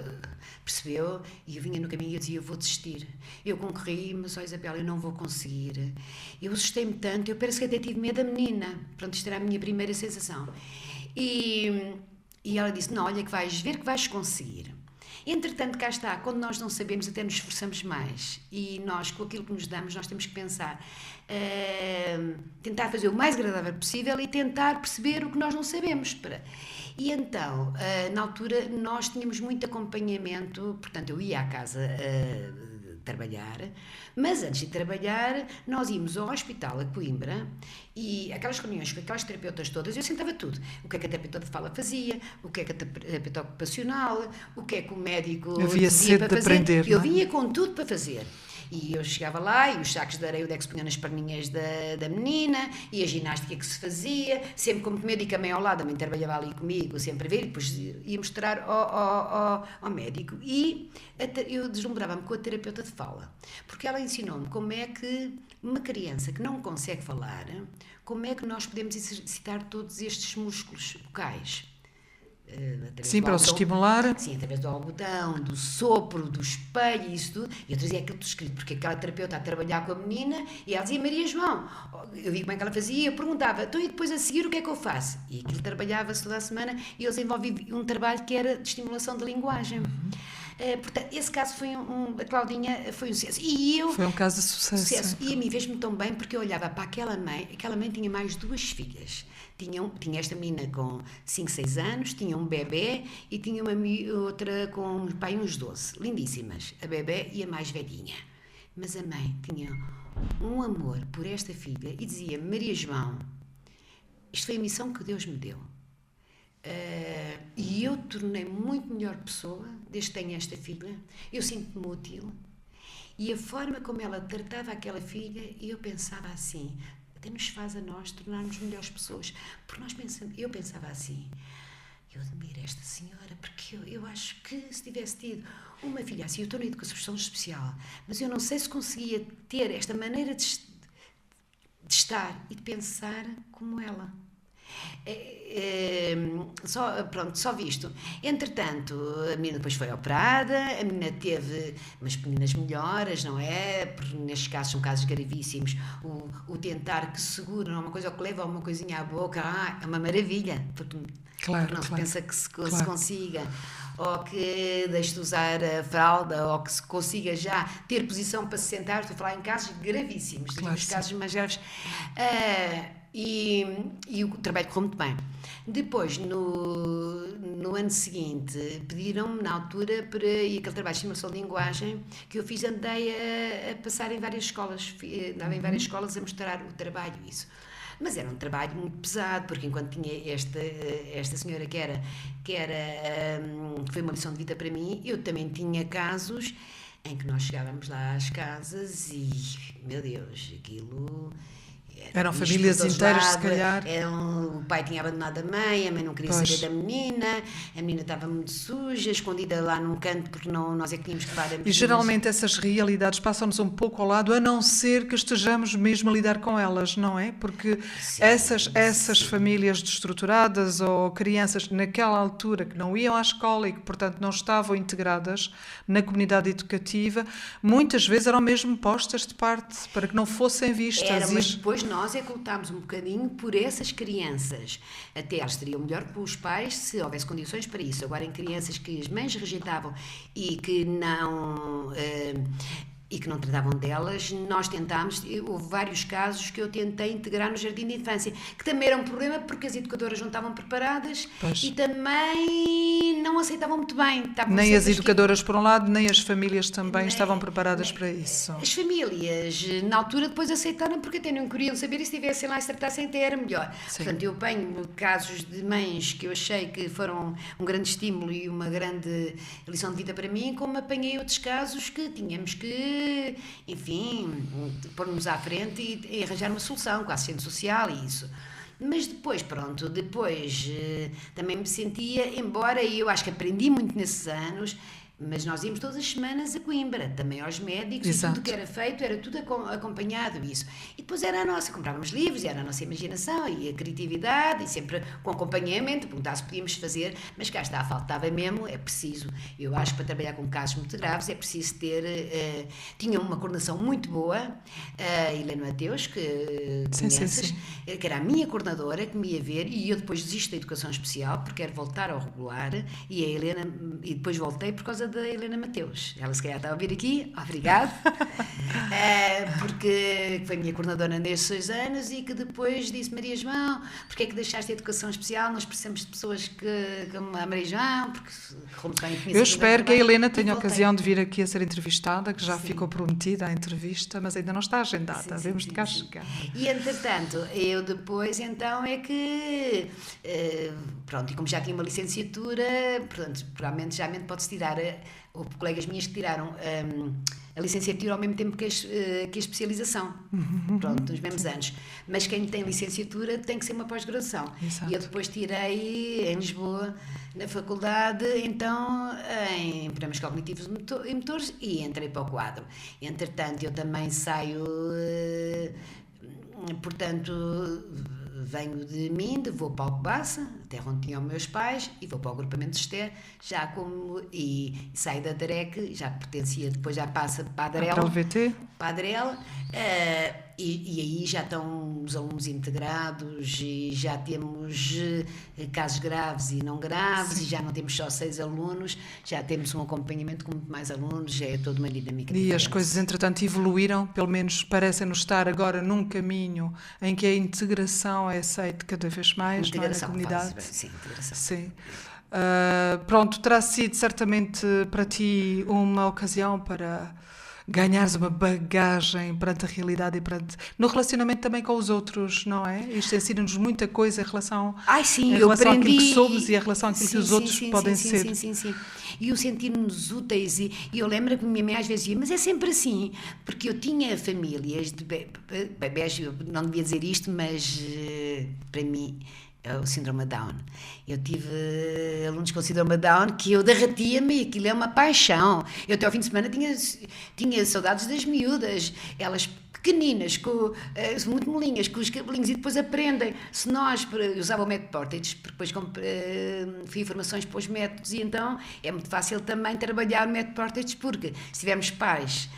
percebeu, e eu vinha no caminho e eu dizia, eu vou desistir. Eu concorri, mas, Isabel, eu não vou conseguir. Eu assustei-me tanto, eu parece que até tive medo da menina. Pronto, isto era a minha primeira sensação. E ela disse, não, olha que vais ver que vais conseguir. Entretanto, cá está, quando nós não sabemos, até nos esforçamos mais. E nós, com aquilo que nos damos, nós temos que pensar, tentar fazer o mais agradável possível e tentar perceber o que nós não sabemos. E então, na altura, nós tínhamos muito acompanhamento, portanto, eu ia à casa trabalhar, mas antes de trabalhar, nós íamos ao hospital a Coimbra e aquelas reuniões com aquelas terapeutas todas, eu sentava tudo. O que é que a terapeuta de fala fazia, o que é que a terapeuta ocupacional, o que é que o médico havia dizia sede para de fazer. aprender, Eu não é? vinha com tudo para fazer. E eu chegava lá e os sacos de areia onde é que se punham nas perninhas da menina e a ginástica que se fazia, sempre como médico a mãe ao lado, a mãe trabalhava ali comigo, sempre a ver, e depois ia mostrar ao médico. E eu deslumbrava-me com a terapeuta de fala, porque ela ensinou-me como é que uma criança que não consegue falar, como é que nós podemos exercitar todos estes músculos vocais. Sim, para os estimular. Sim, através do algodão, do sopro, do espelho e isso tudo. E eu trazia aquilo tudo escrito, porque aquela terapeuta a trabalhar com a menina e ela dizia, Maria João, eu vi como é que ela fazia, eu perguntava, então e depois a seguir o que é que eu faço? E aquilo trabalhava-se toda a semana e eu desenvolvi um trabalho que era de estimulação da linguagem. Portanto, esse caso foi a Claudinha foi um sucesso. E eu, Foi um caso de sucesso. E a mim fez-me tão bem porque eu olhava para aquela mãe tinha mais 2 filhas. Tinha esta menina com 5, 6 anos, tinha um bebê e tinha outra com pai uns 12. Lindíssimas, a bebê e a mais velhinha. Mas a mãe tinha um amor por esta filha e dizia, Maria João, isto foi a missão que Deus me deu. E eu tornei-me muito melhor pessoa desde que tenho esta filha. Eu sinto-me útil. E a forma como ela tratava aquela filha, eu pensava assim, até nos faz a nós tornarmos melhores pessoas. Porque eu pensava assim, eu admiro esta senhora, porque eu acho que se tivesse tido uma filha assim, eu estou na educação especial, mas eu não sei se conseguia ter esta maneira de estar e de pensar como ela. Só visto. Entretanto, a menina depois foi operada, a menina teve umas pequenas melhoras, não é? Porque nestes casos são casos gravíssimos. O tentar que segura uma coisa ou que leva uma coisinha à boca, é uma maravilha, porque não se pensa que se consiga, ou que deixe de usar a fralda, ou que se consiga já ter posição para se sentar. Estou a falar em casos gravíssimos, os casos mais graves. E o trabalho correu muito bem. Depois, no ano seguinte, pediram-me na altura e aquele trabalho de estimulação de linguagem que eu fiz, andei a passar em várias escolas, andava em várias escolas a mostrar o trabalho, isso. Mas era um trabalho muito pesado, porque enquanto tinha esta senhora que foi uma lição de vida para mim, eu também tinha casos em que nós chegávamos lá às casas e, meu Deus, aquilo... Eram famílias inteiras, se calhar. O pai tinha abandonado a mãe não queria saber da menina, a menina estava muito suja, escondida lá num canto, porque nós é que tínhamos que levar a menina. E geralmente essas realidades passam-nos um pouco ao lado, a não ser que estejamos mesmo a lidar com elas, não é? Porque essas famílias destruturadas ou crianças naquela altura que não iam à escola e que, portanto, não estavam integradas na comunidade educativa, muitas vezes eram mesmo postas de parte para que não fossem vistas. Mas depois nós é que lutámos um bocadinho por essas crianças. Até elas teriam melhor que os pais se houvesse condições para isso. Agora, em crianças que as mães rejeitavam e que não tratavam delas, nós tentámos, houve vários casos que eu tentei integrar no jardim de infância, que também era um problema porque as educadoras não estavam preparadas e também não aceitavam muito bem. Nem as educadoras por um lado, nem as famílias também estavam preparadas para isso. As famílias, na altura, depois aceitaram porque até não queriam saber e se estivessem lá e se tratassem até era melhor. Sim. Portanto, eu apanho casos de mães que eu achei que foram um grande estímulo e uma grande lição de vida para mim, como apanhei outros casos que tínhamos que, enfim, pôr-nos à frente e arranjar uma solução com a assistente social e isso. Mas depois também me sentia, embora eu acho que aprendi muito nesses anos, mas nós íamos todas as semanas a Coimbra, também aos médicos. Exato. E tudo que era feito era tudo acompanhado isso. E depois era a nossa, comprávamos livros, era a nossa imaginação e a criatividade, e sempre com acompanhamento, perguntar se podíamos fazer, mas cá está, faltava mesmo, é preciso, eu acho que para trabalhar com casos muito graves é preciso ter, tinha uma coordenação muito boa, a Helena Mateus, que conheces, que era a minha coordenadora, que me ia ver, e eu depois desisto da educação especial, porque quero voltar ao regular, e depois voltei por causa da Helena Mateus. Ela se calhar está a ouvir aqui, obrigado, porque foi minha coordenadora nestes 6 anos e que depois disse: Maria João, porque é que deixaste a educação especial? Nós precisamos de pessoas como a Maria João, porque muito bem. Eu espero que a Helena tenha a ocasião de vir aqui a ser entrevistada, que já ficou prometida a entrevista, mas ainda não está agendada, devemos de cá chegar. E entretanto, eu depois então é que, pronto, e como já tinha uma licenciatura, portanto, provavelmente pode-se tirar. Houve colegas minhas que tiraram a licenciatura ao mesmo tempo que a especialização, pronto, nos mesmos anos. Mas quem tem licenciatura tem que ser uma pós-graduação. E eu depois tirei em Lisboa, na faculdade, então, em programas cognitivos e motores, e entrei para o quadro. Entretanto, eu também saio, portanto, venho de Minde, vou para Alcobaça, até onde tinham meus pais, e vou para o agrupamento de Esté, e saio da DREC, já pertencia, depois já passa para a Adrel. Para o VT? Para a Adrel, e aí já estão os alunos integrados, e já temos casos graves e não graves, e já não temos só 6 alunos, já temos um acompanhamento com muito mais alunos, já é toda uma dinâmica diferente. E as coisas, entretanto, evoluíram, pelo menos parecem-nos estar agora num caminho em que a integração é aceita cada vez mais, não é, na comunidade. Sim, integração. Sim. Pronto, terá sido certamente para ti uma ocasião para ganhares uma bagagem perante a realidade e no relacionamento também com os outros, não é? Isto ensina-nos muita coisa Ai, sim, em eu relação àquilo que aprendi. somos e em relação àquilo que Sim, os sim, outros sim, podem sim, ser. sim, sim, sim. E o sentir-nos úteis. E eu lembro que a minha mãe às vezes dizia, mas é sempre assim, porque eu tinha famílias de bebés, eu não devia dizer isto, mas para mim é o síndrome de Down. Eu tive alunos com síndrome de Down que eu derretia-me e aquilo é uma paixão. Eu até ao fim de semana tinha saudades das miúdas, elas pequeninas, muito molinhas, com os cabelinhos, e depois aprendem. Se nós, eu usava o método Portage, porque depois fui informações para os métodos, e então é muito fácil também trabalhar o método Portage, porque se tivermos pais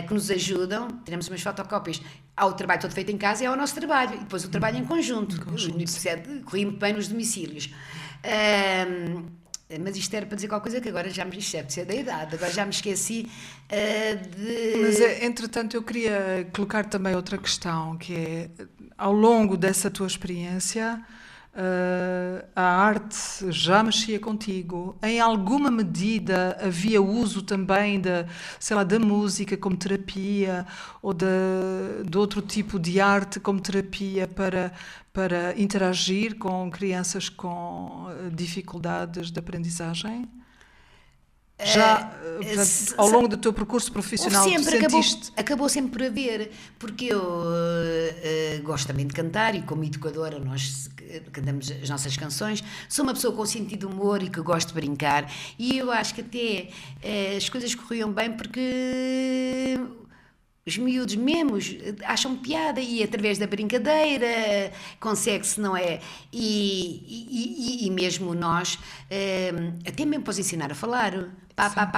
que nos ajudam, teremos umas fotocópias. Há o trabalho todo feito em casa, é o nosso trabalho, e depois o trabalho em conjunto. Corri muito bem nos domicílios. Mas isto era para dizer qualquer coisa que agora já me esqueci da idade, agora já me esqueci de... Mas, entretanto, eu queria colocar também outra questão, que é, ao longo dessa tua experiência, a arte já mexia contigo? Em alguma medida havia uso também sei lá, da música como terapia ou de outro tipo de arte como terapia para interagir com crianças com dificuldades de aprendizagem? Portanto, ao longo do teu percurso Houve profissional, tu sempre, sentiste... acabou sempre por haver, porque eu gosto também de cantar e como educadora nós cantamos as nossas canções, sou uma pessoa com sentido de humor e que gosto de brincar, e eu acho que até as coisas corriam bem porque os miúdos mesmo acham piada e através da brincadeira consegue-se, não é? E mesmo nós, até mesmo para os ensinar a falar,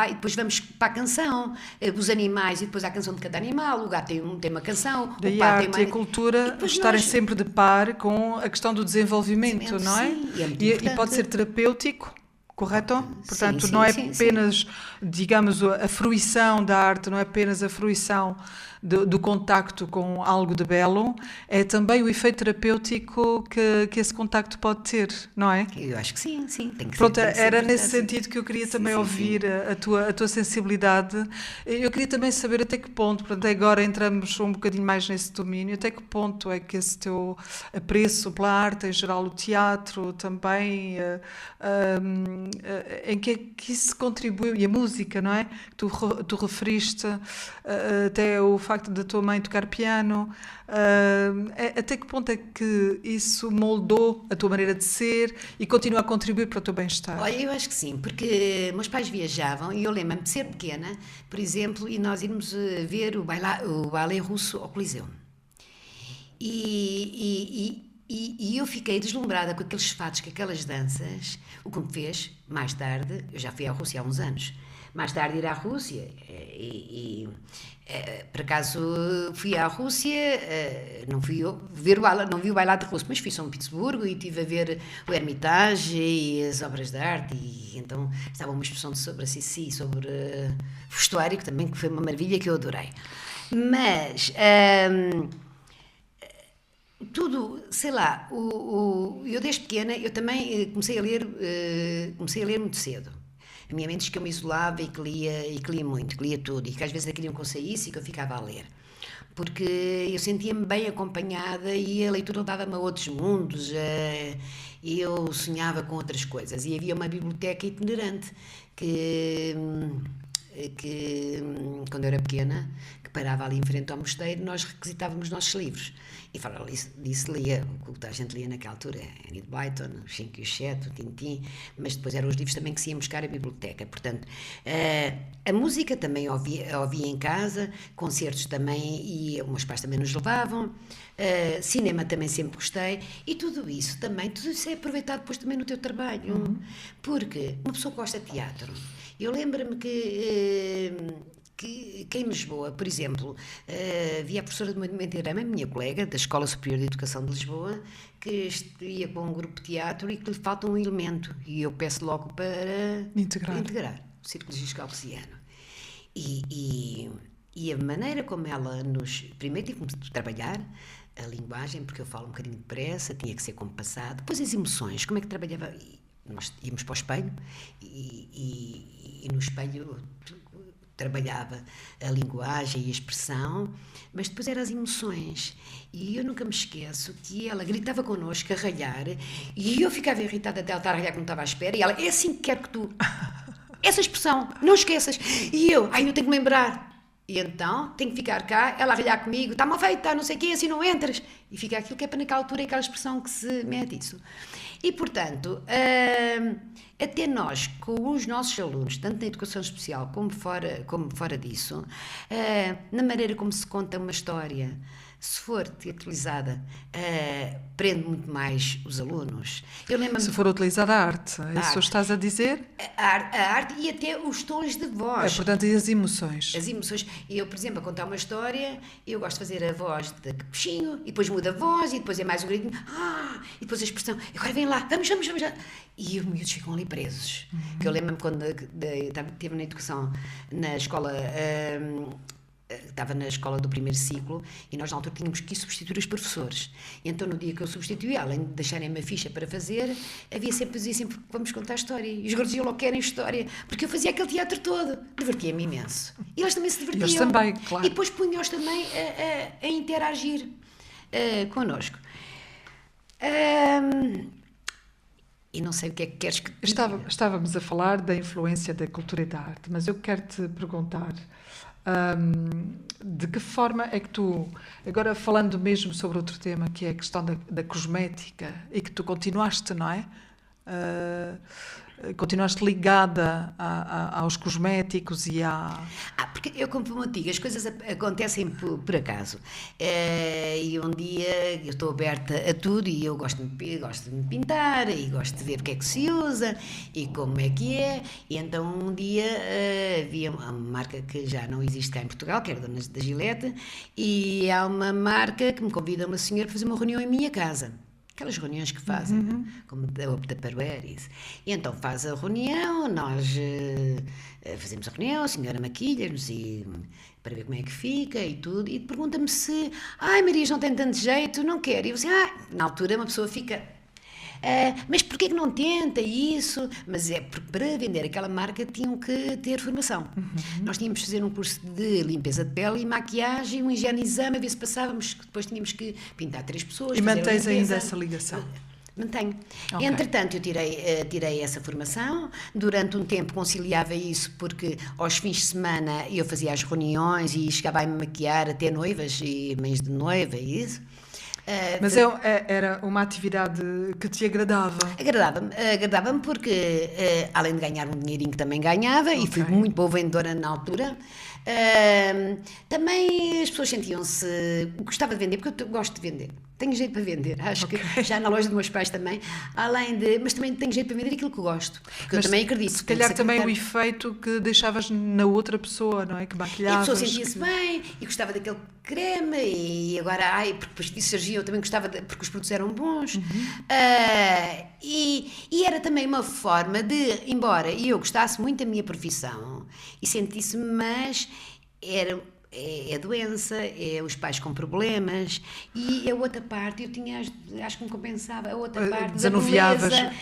e depois vamos para a canção, os animais, e depois há a canção de cada animal, o gato tem uma canção, Daí o a pato arte tem e a cultura estarem sempre de par com a questão do desenvolvimento, não é? Sim, e é muito E importante. pode ser terapêutico, correto? Portanto, Sim, não é sim, apenas, digamos, a fruição da arte, não é apenas a fruição do contacto com algo de belo, é também o efeito terapêutico que esse contacto pode ter, não é? Eu acho que sim, tem que Pronto, ser. Tem que era ser nesse verdade. sentido que eu queria Sim, também sim, ouvir sim. a tua sensibilidade. Eu queria também saber até que ponto, portanto, agora entramos um bocadinho mais nesse domínio, até que ponto é que esse teu apreço pela arte, em geral o teatro também, em que é que isso contribuiu, e a música, não é? Tu referiste até o facto da tua mãe tocar piano, até que ponto é que isso moldou a tua maneira de ser e continua a contribuir para o teu bem-estar? Olha, eu acho que sim, porque meus pais viajavam e eu lembro-me de ser pequena, por exemplo, e nós irmos ver o balé russo ao Coliseu. E eu fiquei deslumbrada com aqueles fatos, com aquelas danças, o que me fez, mais tarde, eu já fui à Rússia há uns anos, mais tarde ir à Rússia por acaso fui à Rússia, não fui ver não vi o bailado russo, mas fui a São Petersburgo e estive a ver o Hermitage e as obras de arte, e então estava uma exposição sobre a Sissi, sobre vestuário, que também foi uma maravilha, que eu adorei. Mas tudo, sei lá, eu desde pequena eu também comecei a ler muito cedo. A minha mente diz que eu me isolava e que lia muito, que lia tudo, e que às vezes queriam que eu saísse e que eu ficava a ler. Porque eu sentia-me bem acompanhada e a leitura dava-me a outros mundos, e eu sonhava com outras coisas. E havia uma biblioteca itinerante que quando eu era pequena, que parava ali em frente ao mosteiro, nós requisitávamos os nossos livros. E fora disso lia o que a gente lia naquela altura, Enid Blyton, o 5 e o 7, o Tintin, mas depois eram os livros também que se iam buscar à biblioteca. Portanto, a música também ouvia em casa, concertos também, e os meus pais também nos levavam, cinema também sempre gostei, e tudo isso é aproveitado depois também no teu trabalho, porque uma pessoa gosta de teatro. Eu lembro-me que em Lisboa, por exemplo, havia a professora de movimento e drama, a minha colega da Escola Superior de Educação de Lisboa, que ia com um grupo de teatro e que lhe falta um elemento, e eu peço logo para integrar o Círculo Giscalpesiano. E a maneira como ela primeiro tive que trabalhar a linguagem, porque eu falo um bocadinho depressa, tinha que ser compassado, depois as emoções, como é que trabalhava. nós íamos para o espelho e no espelho trabalhava a linguagem e a expressão, mas depois eram as emoções. E eu nunca me esqueço que ela gritava connosco a ralhar e eu ficava irritada dela estar a ralhar que não estava à espera e ela, é assim que quero que tu... Essa expressão, não esqueças. E eu tenho que me lembrar. E então, tenho que ficar cá, ela a ralhar comigo, está mal feito, está não sei o quê, assim não entras. E fica aquilo que é para naquela altura, aquela expressão que se mete isso. E, portanto, até nós, com os nossos alunos, tanto na educação especial como fora disso, na maneira como se conta uma história, se for teatralizada, prende muito mais os alunos. Se for utilizada a arte, é isso que estás a dizer? A arte e até os tons de voz. Portanto, e as emoções? As emoções. Eu, por exemplo, a contar uma história, eu gosto de fazer a voz de capuchinho, e depois muda a voz, e depois é mais um gritinho, e depois a expressão, agora vem lá, vamos lá. E os miúdos ficam ali presos. Que eu lembro-me quando estive na educação, na escola... estava na escola do primeiro ciclo e nós na altura tínhamos que ir substituir os professores. E então no dia que eu substituí, além de deixarem uma ficha para fazer, dizia sempre vamos contar a história. E os gordos logo querem história, porque eu fazia aquele teatro todo. Divertia-me imenso. E eles também se divertiam. Eles também, claro. E depois punham-os também a interagir connosco. E não sei o que é que queres que... Estávamos a falar da influência da cultura e da arte, mas eu quero te perguntar... de que forma é que tu, agora falando mesmo sobre outro tema, que é a questão da cosmética, e que tu continuaste, não é? Continuaste ligada aos cosméticos e porque eu, como digo, as coisas acontecem por acaso. E um dia eu estou aberta a tudo e eu gosto de me pintar e gosto de ver o que é que se usa e como é que é. E então um dia havia uma marca que já não existe cá em Portugal, que era da Gillette, e há uma marca que me convida uma senhora para fazer uma reunião em minha casa. Aquelas reuniões que fazem, como da Tupperware, isso. E então faz a reunião, nós fazemos a reunião, a senhora maquilha-nos para ver como é que fica e tudo, e pergunta-me se, Marias não tem tanto jeito, não quer. E eu assim, na altura uma pessoa fica... mas porquê que não tenta isso? Mas é porque para vender aquela marca tinham que ter formação. Nós tínhamos que fazer um curso de limpeza de pele e maquiagem, um higiene-exame, a ver se passávamos, depois tínhamos que pintar 3 pessoas. E mantens ainda essa ligação? Mantenho. Okay. Entretanto, eu tirei essa formação, durante um tempo conciliava isso, porque aos fins de semana eu fazia as reuniões e chegava a me maquiar até noivas e mães de noiva e isso. Mas era uma atividade que te agradava? Agradava-me porque, além de ganhar um dinheirinho que também ganhava, e fui muito boa vendedora na altura, também as pessoas sentiam-se... Gostava de vender, porque eu gosto de vender. Tenho jeito para vender. Acho que já na loja dos meus pais também. Mas também tenho jeito para vender aquilo que eu gosto. Porque eu também acredito. Se calhar também o efeito que deixavas na outra pessoa, não é? Que maquilhavas. E a pessoa sentia-se bem e gostava daquele creme e agora, porque depois de surgia eu também gostava, porque os produtos eram bons. E era também uma forma de, embora eu gostasse muito da minha profissão e sentisse-me, mas era... É a doença, é os pais com problemas e a outra parte, eu tinha, acho que me compensava, a outra parte da beleza,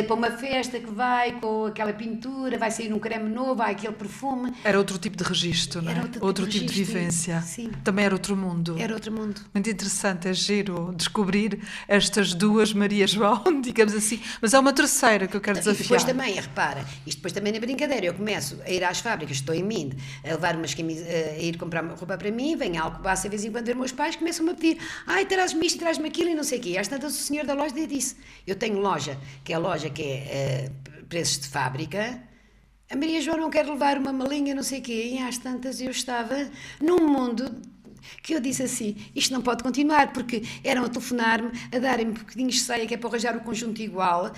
para uma festa que vai com aquela pintura, vai sair um creme novo, vai aquele perfume. Era outro tipo de registro, não é? Outro tipo de vivência. Sim. Também era outro mundo. Era outro mundo. Muito interessante, é giro descobrir estas duas Maria João, digamos assim, mas há uma terceira que eu quero desafiar. E depois também, repara, isto depois também na brincadeira, eu começo a ir às fábricas, estou em mim, a levar umas camisas, a ir comprar roupa para mim, vem a Alcobaça de vez em quando ver meus pais, começam-me a pedir, traz-me isto, traz-me aquilo e não sei o quê. Às tantas o senhor da loja disse, eu tenho loja que é preços de fábrica, a Maria João não quer levar uma malinha, não sei o quê, e às tantas eu estava num mundo que eu disse assim, isto não pode continuar, porque eram a telefonar-me, a darem-me bocadinhos de ceia, que é para arranjar o conjunto igual.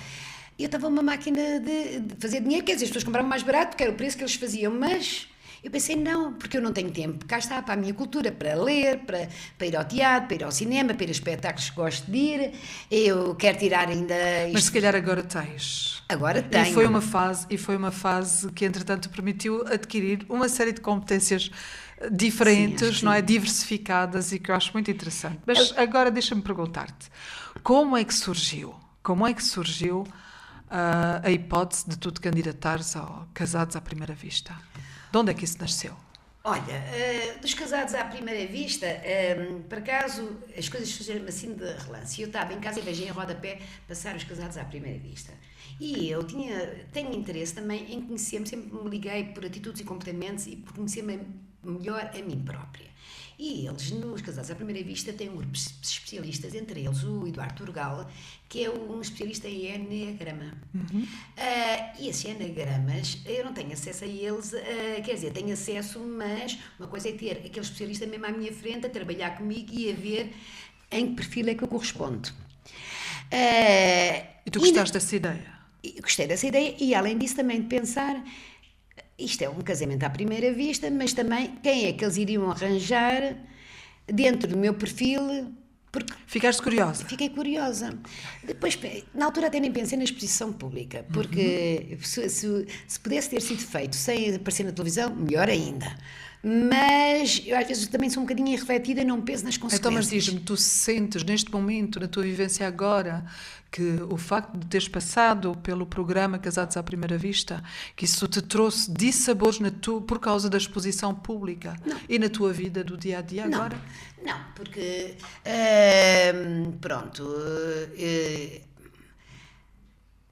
E eu estava uma máquina de fazer dinheiro, quer dizer, as pessoas compravam mais barato, porque era o preço que eles faziam, mas... Eu pensei, não, porque eu não tenho tempo. Cá está, para a minha cultura, para ler, para ir ao teatro, para ir ao cinema, para ir a espetáculos que gosto de ir. Eu quero tirar ainda... Mas se calhar agora tens. Agora tenho. E foi uma fase que, entretanto, permitiu adquirir uma série de competências diferentes, não é? Diversificadas e que eu acho muito interessante. Mas agora deixa-me perguntar-te, como é que surgiu a hipótese de tu te candidatares ao Casados à Primeira Vista? De onde é que isso nasceu? Olha, dos Casados à Primeira Vista, por acaso, as coisas surgiram assim de relance. Eu estava em casa e vejo em rodapé passar os Casados à Primeira Vista. E eu tenho interesse também em conhecer-me, sempre me liguei por atitudes e comportamentos e por conhecer-me melhor a mim própria. E eles, nos Casados à Primeira Vista, têm um grupo de especialistas, entre eles o Eduardo Turgal, que é um especialista em eneagrama. E esses eneagramas, eu não tenho acesso a eles, quer dizer, tenho acesso, mas uma coisa é ter aquele especialista mesmo à minha frente, a trabalhar comigo e a ver em que perfil é que eu correspondo. E tu gostaste dessa ideia? Gostei dessa ideia e, além disso, também de pensar... Isto é um casamento à primeira vista, mas também quem é que eles iriam arranjar dentro do meu perfil? Porque ficaste curiosa? Fiquei curiosa. Depois, na altura até nem pensei na exposição pública, porque se pudesse ter sido feito sem aparecer na televisão, melhor ainda. Mas eu às vezes também sou um bocadinho irrefletida e não penso nas consequências. Então, mas diz-me, tu sentes neste momento, na tua vivência agora, que o facto de teres passado pelo programa Casados à Primeira Vista, que isso te trouxe dissabores por causa da exposição pública e na tua vida do dia-a-dia agora? Não, porque, pronto...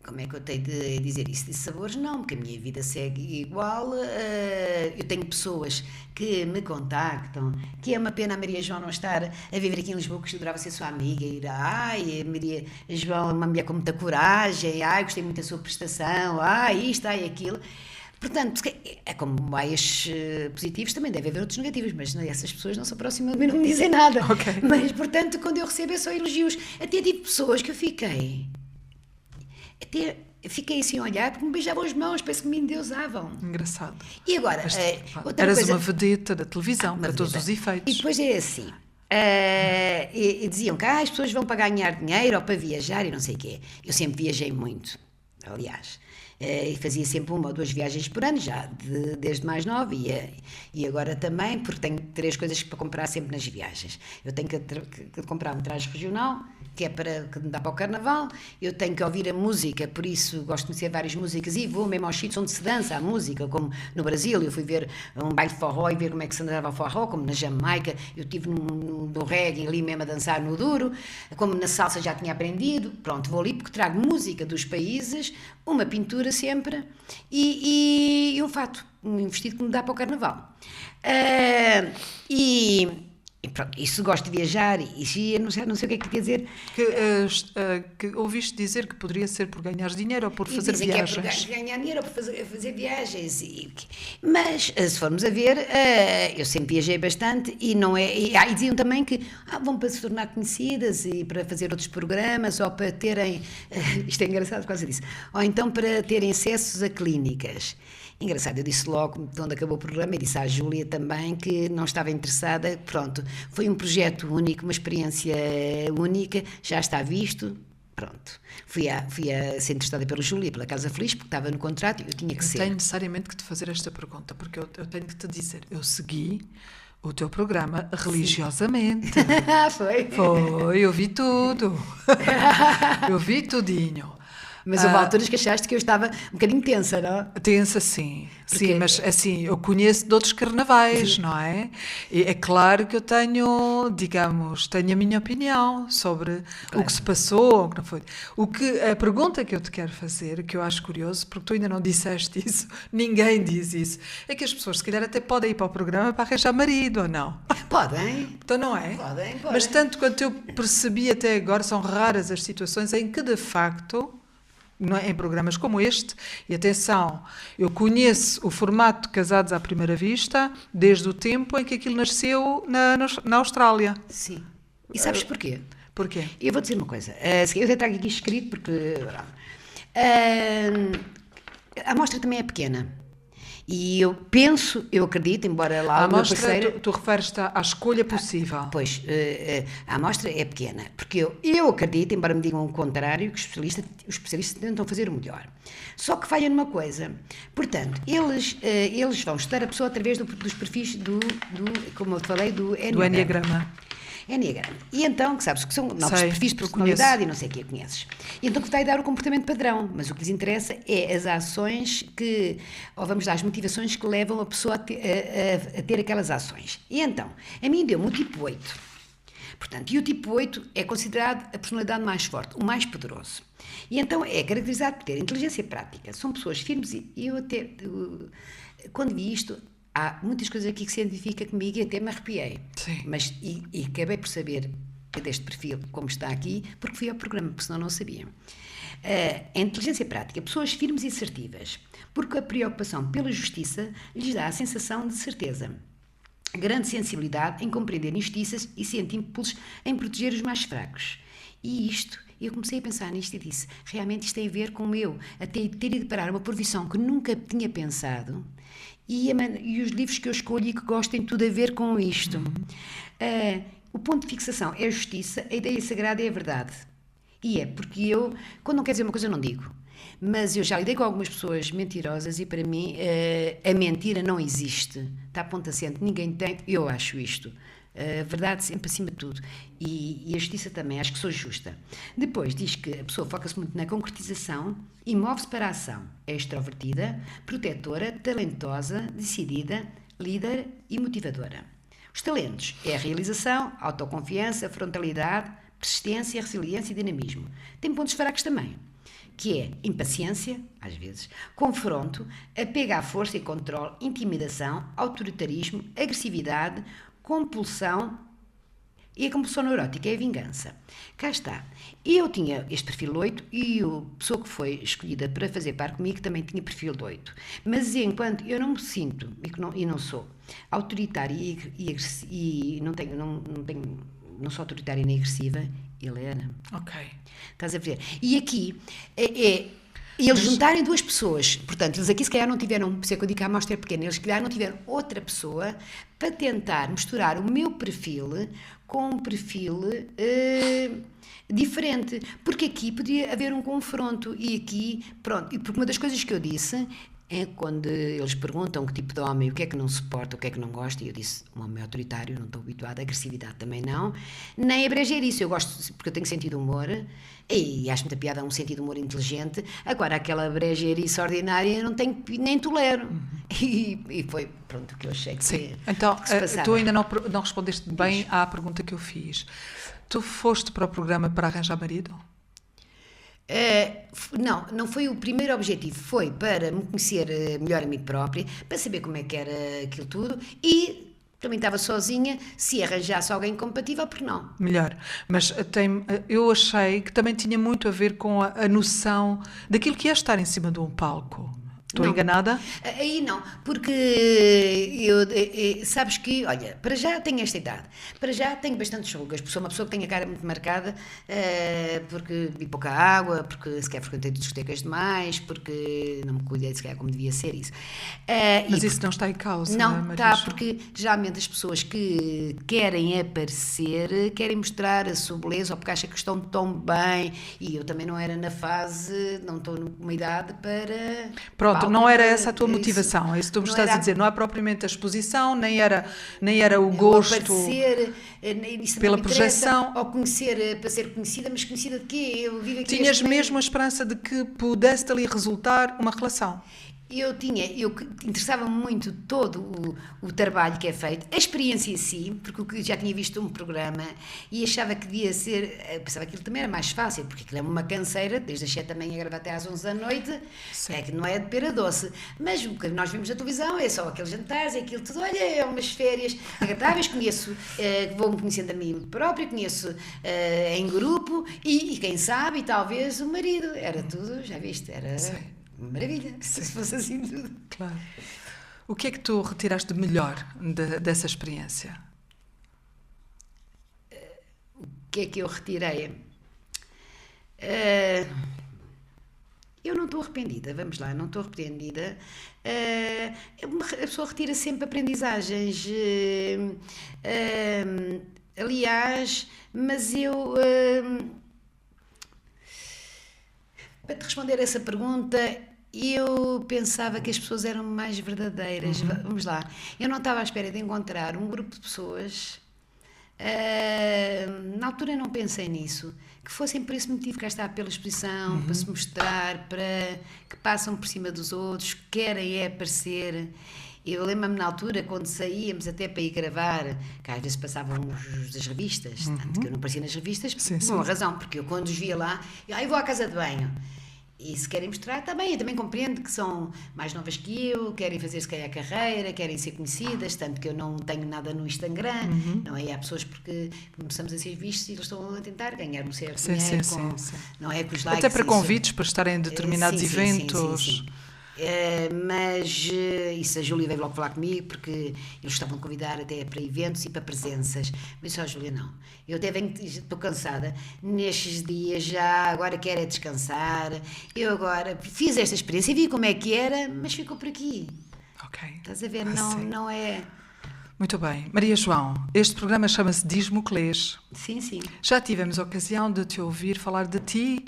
Como é que eu tenho de dizer isso? De sabores, não, porque a minha vida segue igual. Eu tenho pessoas que me contactam, que é uma pena a Maria João não estar a viver aqui em Lisboa, que adorava ser sua amiga, e ir, ai, Maria João é uma mulher com muita coragem, ai, gostei muito da sua prestação, ai, isto, ai, aquilo. Portanto, é como há estes positivos, também deve haver outros negativos, mas essas pessoas não se aproximam de mim, não me dizem nada. Okay. Mas, portanto, quando eu recebo é só elogios. Até tive pessoas que eu fiquei assim a olhar porque me beijavam as mãos, parece que me endeusavam. Engraçado. E agora, eras uma vedeta da televisão, para todos os efeitos. E depois é assim, e diziam que as pessoas vão para ganhar dinheiro ou para viajar e não sei o quê. Eu sempre viajei muito, aliás. E fazia sempre 1 ou 2 viagens por ano, já desde mais nova, e agora também, porque tenho 3 coisas para comprar sempre nas viagens. Eu tenho que comprar um traje regional, que me dá para o carnaval, eu tenho que ouvir a música, por isso gosto de conhecer várias músicas, e vou mesmo aos sítios onde se dança a música, como no Brasil, eu fui ver um baile de forró e ver como é que se andava o forró, como na Jamaica, eu estive no reggae ali mesmo a dançar no duro, como na salsa já tinha aprendido, pronto, vou ali porque trago música dos países, uma pintura sempre, e um fato, um vestido que me dá para o carnaval. E pronto, e se gosto de viajar, e não sei o que é que quer dizer. Que ouviste dizer que poderia ser por ganhar dinheiro ou por fazer viagens. Que é por ganhar dinheiro ou por fazer viagens. Mas, se formos a ver, eu sempre viajei bastante e não é. E diziam também que vão para se tornar conhecidas e para fazer outros programas ou para terem. Isto é engraçado por causa disso. Ou então para terem acessos a clínicas. Engraçado, eu disse logo, quando acabou o programa, e disse à Júlia também que não estava interessada. Pronto, foi um projeto único, uma experiência única, já está visto. Pronto, fui a ser entrevistada pela Júlia, pela Casa Feliz, porque estava no contrato e eu tinha que ser. Tenho necessariamente que te fazer esta pergunta, porque eu tenho que te dizer, eu segui o teu programa religiosamente. Foi? Foi, eu vi tudo. Eu vi tudinho. Mas houve alturas que achaste que eu estava um bocadinho tensa, não? Tensa, sim. Porque... Sim, mas assim, eu conheço de outros carnavais, não é? E é claro que eu tenho a minha opinião sobre o que se passou, o que não foi. A pergunta que eu te quero fazer, que eu acho curioso, porque tu ainda não disseste isso, ninguém diz isso, é que as pessoas se calhar até podem ir para o programa para arranjar marido, ou não? Podem. Então não é? Podem. Mas tanto quanto eu percebi até agora, são raras as situações em que, de facto... Não é, em programas como este, e atenção, eu conheço o formato de Casados à Primeira Vista desde o tempo em que aquilo nasceu na Austrália. Sim. E sabes porquê? Porquê? Eu vou dizer uma coisa, eu até trago aqui escrito porque a amostra também é pequena. E eu acredito, embora lá a o meu amostra, parceiro... tu referes-te à escolha possível. Pois, a amostra é pequena, porque eu acredito, embora me digam o contrário, que os especialistas tentam fazer o melhor. Só que falha numa coisa. Portanto, eles vão estudar a pessoa através dos perfis como eu falei, do Eneagrama. Enneagrama. E então, que sabes que são novos Sei, perfis de eu personalidade e não sei o que conheces. E então que vai dar o comportamento padrão, mas o que lhes interessa é as ações que, ou vamos lá, as motivações que levam a pessoa a ter aquelas ações. E então, a mim deu-me o tipo 8. Portanto, e o tipo 8 é considerado a personalidade mais forte, o mais poderoso. E então é caracterizado por ter inteligência prática. São pessoas firmes e eu até, quando vi isto, há muitas coisas aqui que se identifica comigo e até me arrepiei. Sim. Mas, e acabei por saber deste perfil, como está aqui, porque fui ao programa, porque senão não sabia. A inteligência prática, pessoas firmes e assertivas, porque a preocupação pela justiça lhes dá a sensação de certeza. Grande sensibilidade em compreender injustiças e sente impulsos em proteger os mais fracos. E isto, eu comecei a pensar nisto e disse, realmente isto tem a ver com eu, até ter ido parar uma profissão que nunca tinha pensado e os livros que eu escolho e que gosto têm tudo a ver com isto. O ponto de fixação é a justiça, a ideia sagrada é a verdade. E é porque eu, quando não quero dizer uma coisa, eu não digo. Mas eu já lidei com algumas pessoas mentirosas e para mim a mentira não existe. Está a ponto assente, ninguém tem, eu acho isto. A verdade sempre acima de tudo. E a justiça também, acho que sou justa. Depois diz que a pessoa foca-se muito na concretização e move-se para a ação. É extrovertida, protetora, talentosa, decidida, líder e motivadora. Os talentos é a realização, autoconfiança, frontalidade, persistência, resiliência e dinamismo. Tem pontos fracos também, que é impaciência, às vezes, confronto, apego à força e controle, intimidação, autoritarismo, agressividade, compulsão e a compulsão neurótica é a vingança. Cá está. Eu tinha este perfil 8 e a pessoa que foi escolhida para fazer par comigo também tinha perfil 8. Mas enquanto eu não me sinto, e não sou, autoritária e não sou autoritária nem agressiva, ele era. Ok. Estás a ver? E aqui eles juntarem duas pessoas, portanto, eles aqui se calhar não tiveram, por isso é que eu digo que a amostra é pequena, eles se calhar não tiveram outra pessoa para tentar misturar o meu perfil com um perfil diferente, porque aqui podia haver um confronto e aqui, pronto, e porque uma das coisas que eu disse é quando eles perguntam que tipo de homem, o que é que não suporta, o que é que não gosta, e eu disse, um homem autoritário, não estou habituada, a agressividade também não, nem abreger isso, eu gosto, porque eu tenho sentido de humor, e acho muita piada um sentido de humor inteligente, agora aquela abregerice ordinária eu não tenho, nem tolero, e foi, pronto, o que eu achei que, Sim. Então, que se passava. tu ainda não respondeste bem à pergunta que eu fiz. Tu foste para o programa para arranjar marido? Não foi o primeiro objetivo, foi para me conhecer melhor a mim própria, para saber como é que era aquilo tudo e também estava sozinha, se arranjasse alguém compatível, porque não? Melhor, mas eu achei que também tinha muito a ver com a noção daquilo que é estar em cima de um palco. Estou enganada? Aí não, porque sabes que, olha, para já tenho esta idade, para já tenho bastantes rugas, porque sou uma pessoa que tem a cara muito marcada, porque bebi pouca água, porque se calhar frequentei discotecas demais, porque não me cuidei se calhar como devia ser isso. Mas isso não está em causa, não, não é, está, porque geralmente as pessoas que querem aparecer, querem mostrar a sua beleza, ou porque acham que estão tão bem, e eu também não era na fase, não estou numa idade para... Pronto, não era essa a tua motivação, é isso que tu me estás a dizer, não é propriamente a exposição, nem era o gosto aparecer, pela projeção. ou conhecer para ser conhecida, mas conhecida de quê? Eu vivo aqui. Tinhas mesmo a esperança de que pudesse ali resultar uma relação? Eu interessava-me muito todo o trabalho que é feito, a experiência em si, porque já tinha visto um programa e achava que devia ser, pensava que aquilo também era mais fácil, porque aquilo é uma canseira, desde as 7 da manhã a gravar até às 11 da noite, é que não é de pera doce, mas o que nós vemos na televisão é só aqueles jantares, é aquilo tudo, olha, é umas férias agradáveis, vou-me conhecendo a mim própria, conheço em grupo e quem sabe, e talvez o marido, era tudo, já viste, era... Sim. Maravilha, se fosse assim tudo. Claro. O que é que tu retiraste de melhor dessa experiência? O que é que eu retirei? Eu não estou arrependida, vamos lá, não estou arrependida. A pessoa retira sempre aprendizagens. Aliás, mas eu... para te responder essa pergunta, eu pensava que as pessoas eram mais verdadeiras. Vamos lá. Eu não estava à espera de encontrar um grupo de pessoas Na altura não pensei nisso, que fossem por esse motivo, cá está, pela exposição, para se mostrar, para que passam por cima dos outros, querem aparecer. Eu lembro-me na altura, quando saíamos até para ir gravar, que às vezes passavam os das revistas, tanto que eu não aparecia nas revistas, por uma razão, porque eu quando os via lá, eu vou à casa de banho. E se querem mostrar, está bem, eu também compreendo que são mais novas que eu, querem fazer se calhar carreira, querem ser conhecidas, tanto que eu não tenho nada no Instagram, não é? Há pessoas porque começamos a ser vistos e eles estão a tentar ganhar um certo dinheiro, não é? Com os likes. Até para convites, para estarem em determinados eventos. Sim. Mas isso a Júlia veio logo falar comigo porque eles estavam a convidar até para eventos e para presenças, mas só a Júlia não, eu até estou cansada nestes dias, já agora quero é descansar, eu agora fiz esta experiência e vi como é que era, mas ficou por aqui. Ok. Estás a ver, não é... Muito bem. Maria João, este programa chama-se Diz-me o que lês. Sim. Já tivemos a ocasião de te ouvir falar de ti,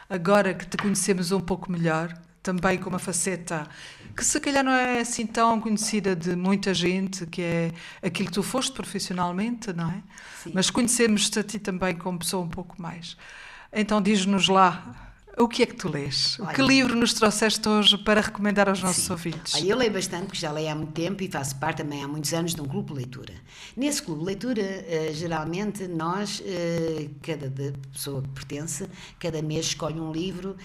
agora que te conhecemos um pouco melhor, também com uma faceta que se calhar não é assim tão conhecida de muita gente, que é aquilo que tu foste profissionalmente, não é? Sim. Mas conhecemos-te a ti também como pessoa um pouco mais. Então diz-nos lá, o que é que tu lês? Olha, que livro nos trouxeste hoje para recomendar aos nossos ouvintes? Olha, eu leio bastante, porque já leio há muito tempo e faço parte também há muitos anos de um clube de leitura. Nesse clube de leitura, geralmente nós, cada pessoa que pertence, cada mês escolhe um livro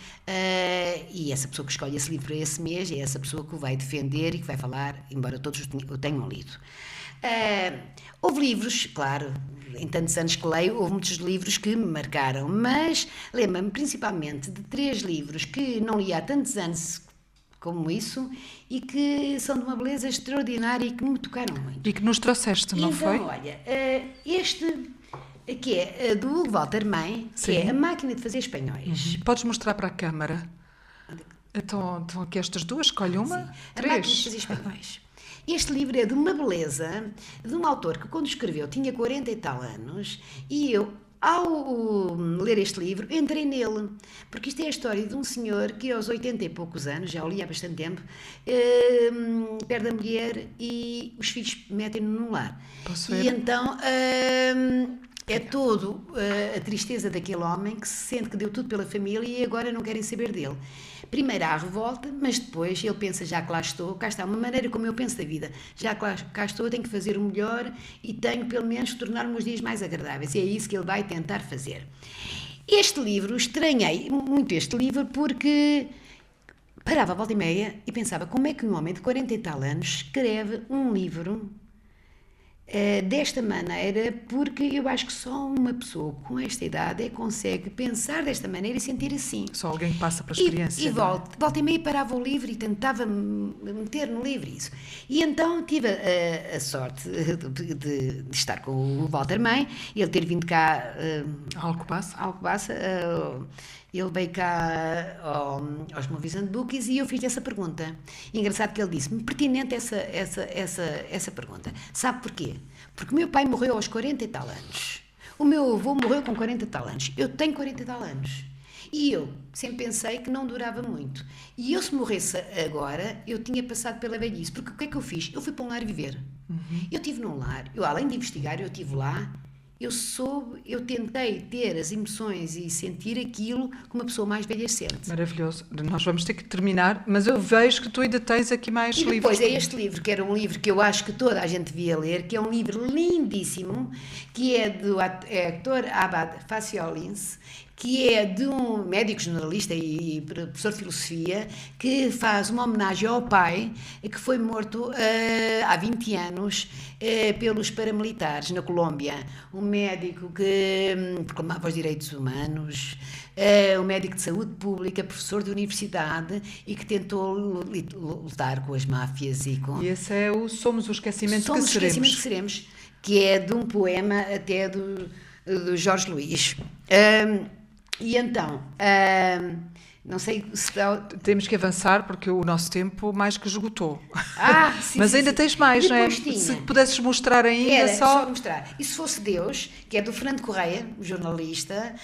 e essa pessoa que escolhe esse livro esse mês é essa pessoa que o vai defender e que vai falar, embora todos o tenham lido. Houve livros, claro, em tantos anos que leio, houve muitos livros que me marcaram, mas lembro-me principalmente de 3 livros que não li há tantos anos como isso e que são de uma beleza extraordinária e que me tocaram muito. E que nos trouxeste, não foi? Então, olha, este que é do Hugo Walter Mãe, que é A Máquina de Fazer Espanhóis. Podes mostrar para a câmara? Então aqui estas duas, escolhe uma. Sim. 3. A Máquina de Fazer Espanhóis. Este livro é de uma beleza, de um autor que quando escreveu tinha 40 e tal anos e eu, ao ler este livro, entrei nele, porque isto é a história de um senhor que aos 80 e poucos anos, já o li há bastante tempo, perde a mulher e os filhos metem-no num lar. Posso ver? E então é todo a tristeza daquele homem que se sente que deu tudo pela família e agora não querem saber dele. Primeiro há a revolta, mas depois ele pensa, já que lá estou, cá está, uma maneira como eu penso da vida, já que cá estou, tenho que fazer o melhor e tenho pelo menos tornar os meus dias mais agradáveis, e é isso que ele vai tentar fazer. Este livro, estranhei muito este livro porque parava a volta e meia e pensava, como é que um homem de 40 e tal anos escreve um livro desta maneira, porque eu acho que só uma pessoa com esta idade consegue pensar desta maneira e sentir assim. Só alguém que passa pela experiência. E volta e meia parava o livro e tentava meter no livro isso. E então tive a sorte de estar com o Walter Mãe, ele ter vindo cá Alcobaça. ele veio cá aos Movies and Bookies e eu fiz essa pergunta. Engraçado que ele disse-me, pertinente essa pergunta. Sabe porquê? Porque o meu pai morreu aos 40 e tal anos. O meu avô morreu com 40 e tal anos. Eu tenho 40 e tal anos. E eu sempre pensei que não durava muito. E eu, se morresse agora, eu tinha passado pela velhice. Porque o que é que eu fiz? Eu fui para um lar viver. Eu estive num lar. Eu, além de investigar, eu estive lá. Eu tentei ter as emoções e sentir aquilo que uma pessoa mais velha sente. Maravilhoso. Nós vamos ter que terminar, mas eu vejo que tu ainda tens aqui mais livros. E depois é este livro, que era um livro que eu acho que toda a gente devia ler, que é um livro lindíssimo, que é do ator Abad Faciolins, que é de um médico jornalista e professor de filosofia, que faz uma homenagem ao pai, que foi morto há 20 anos pelos paramilitares na Colômbia. Um médico que proclamava os direitos humanos, um médico de saúde pública, professor de universidade e que tentou lutar com as máfias e com... E esse é o Somos o Esquecimento Somos que Seremos. Esquecimento que Seremos, que é de um poema até do Jorge Luís. E então, Não sei se dá... Temos que avançar porque o nosso tempo mais que esgotou. Sim, Mas sim, ainda sim. tens mais, não é? Depois tinha. Se pudesses mostrar ainda Era só... só mostrar. E se fosse Deus, que é do Fernando Correia, o jornalista,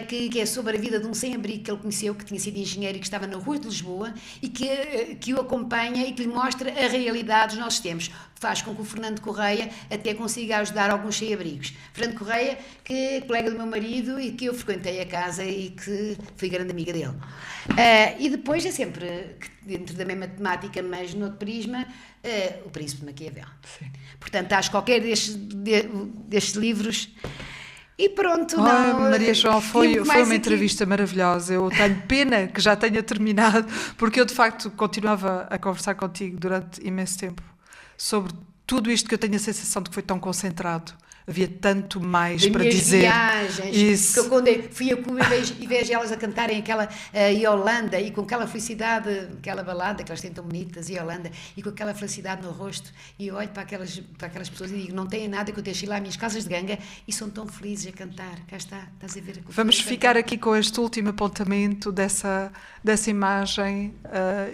que é sobre a vida de um sem-abrigo que ele conheceu, que tinha sido engenheiro e que estava na Rua de Lisboa, e que o acompanha e que lhe mostra a realidade dos nossos tempos. Faz com que o Fernando Correia até consiga ajudar alguns sem-abrigos. Fernando Correia, que é colega do meu marido e que eu frequentei a casa e que fui grande amiga dele. E depois é sempre dentro da mesma temática, mas no outro prisma, o Príncipe de Maquiavel. Sim. Portanto, acho qualquer destes livros. E pronto, Maria João, foi uma aqui entrevista maravilhosa. Eu tenho pena que já tenha terminado, porque eu de facto continuava a conversar contigo durante imenso tempo sobre tudo isto que eu tenho a sensação de que foi tão concentrado. Havia tanto mais para dizer. Viagens, isso. Que eu, quando fui a Cuba e vejo elas a cantarem aquela Iolanda e com aquela felicidade, aquela balada que elas têm tão bonitas, Iolanda, e com aquela felicidade no rosto, e eu olho para aquelas pessoas e digo, não têm nada que eu deixei lá minhas casas de ganga e são tão felizes a cantar. Cá está, estás a ver a Vamos ficar aqui com este último apontamento dessa imagem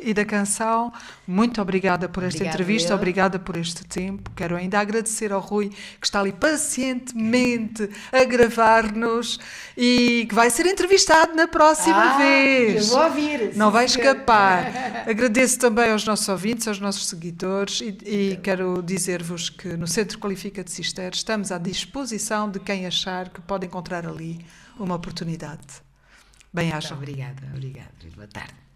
e da canção. Muito obrigada por esta entrevista, obrigada por este tempo. Quero ainda agradecer ao Rui, que está ali pacientemente a gravar-nos e que vai ser entrevistado na próxima vez. Eu vou ouvir. Não vai escapar. Agradeço também aos nossos ouvintes, aos nossos seguidores e quero dizer-vos que no Centro Qualifica de Cister estamos à disposição de quem achar que pode encontrar ali uma oportunidade. Bem-ajam. Obrigada. Boa tarde.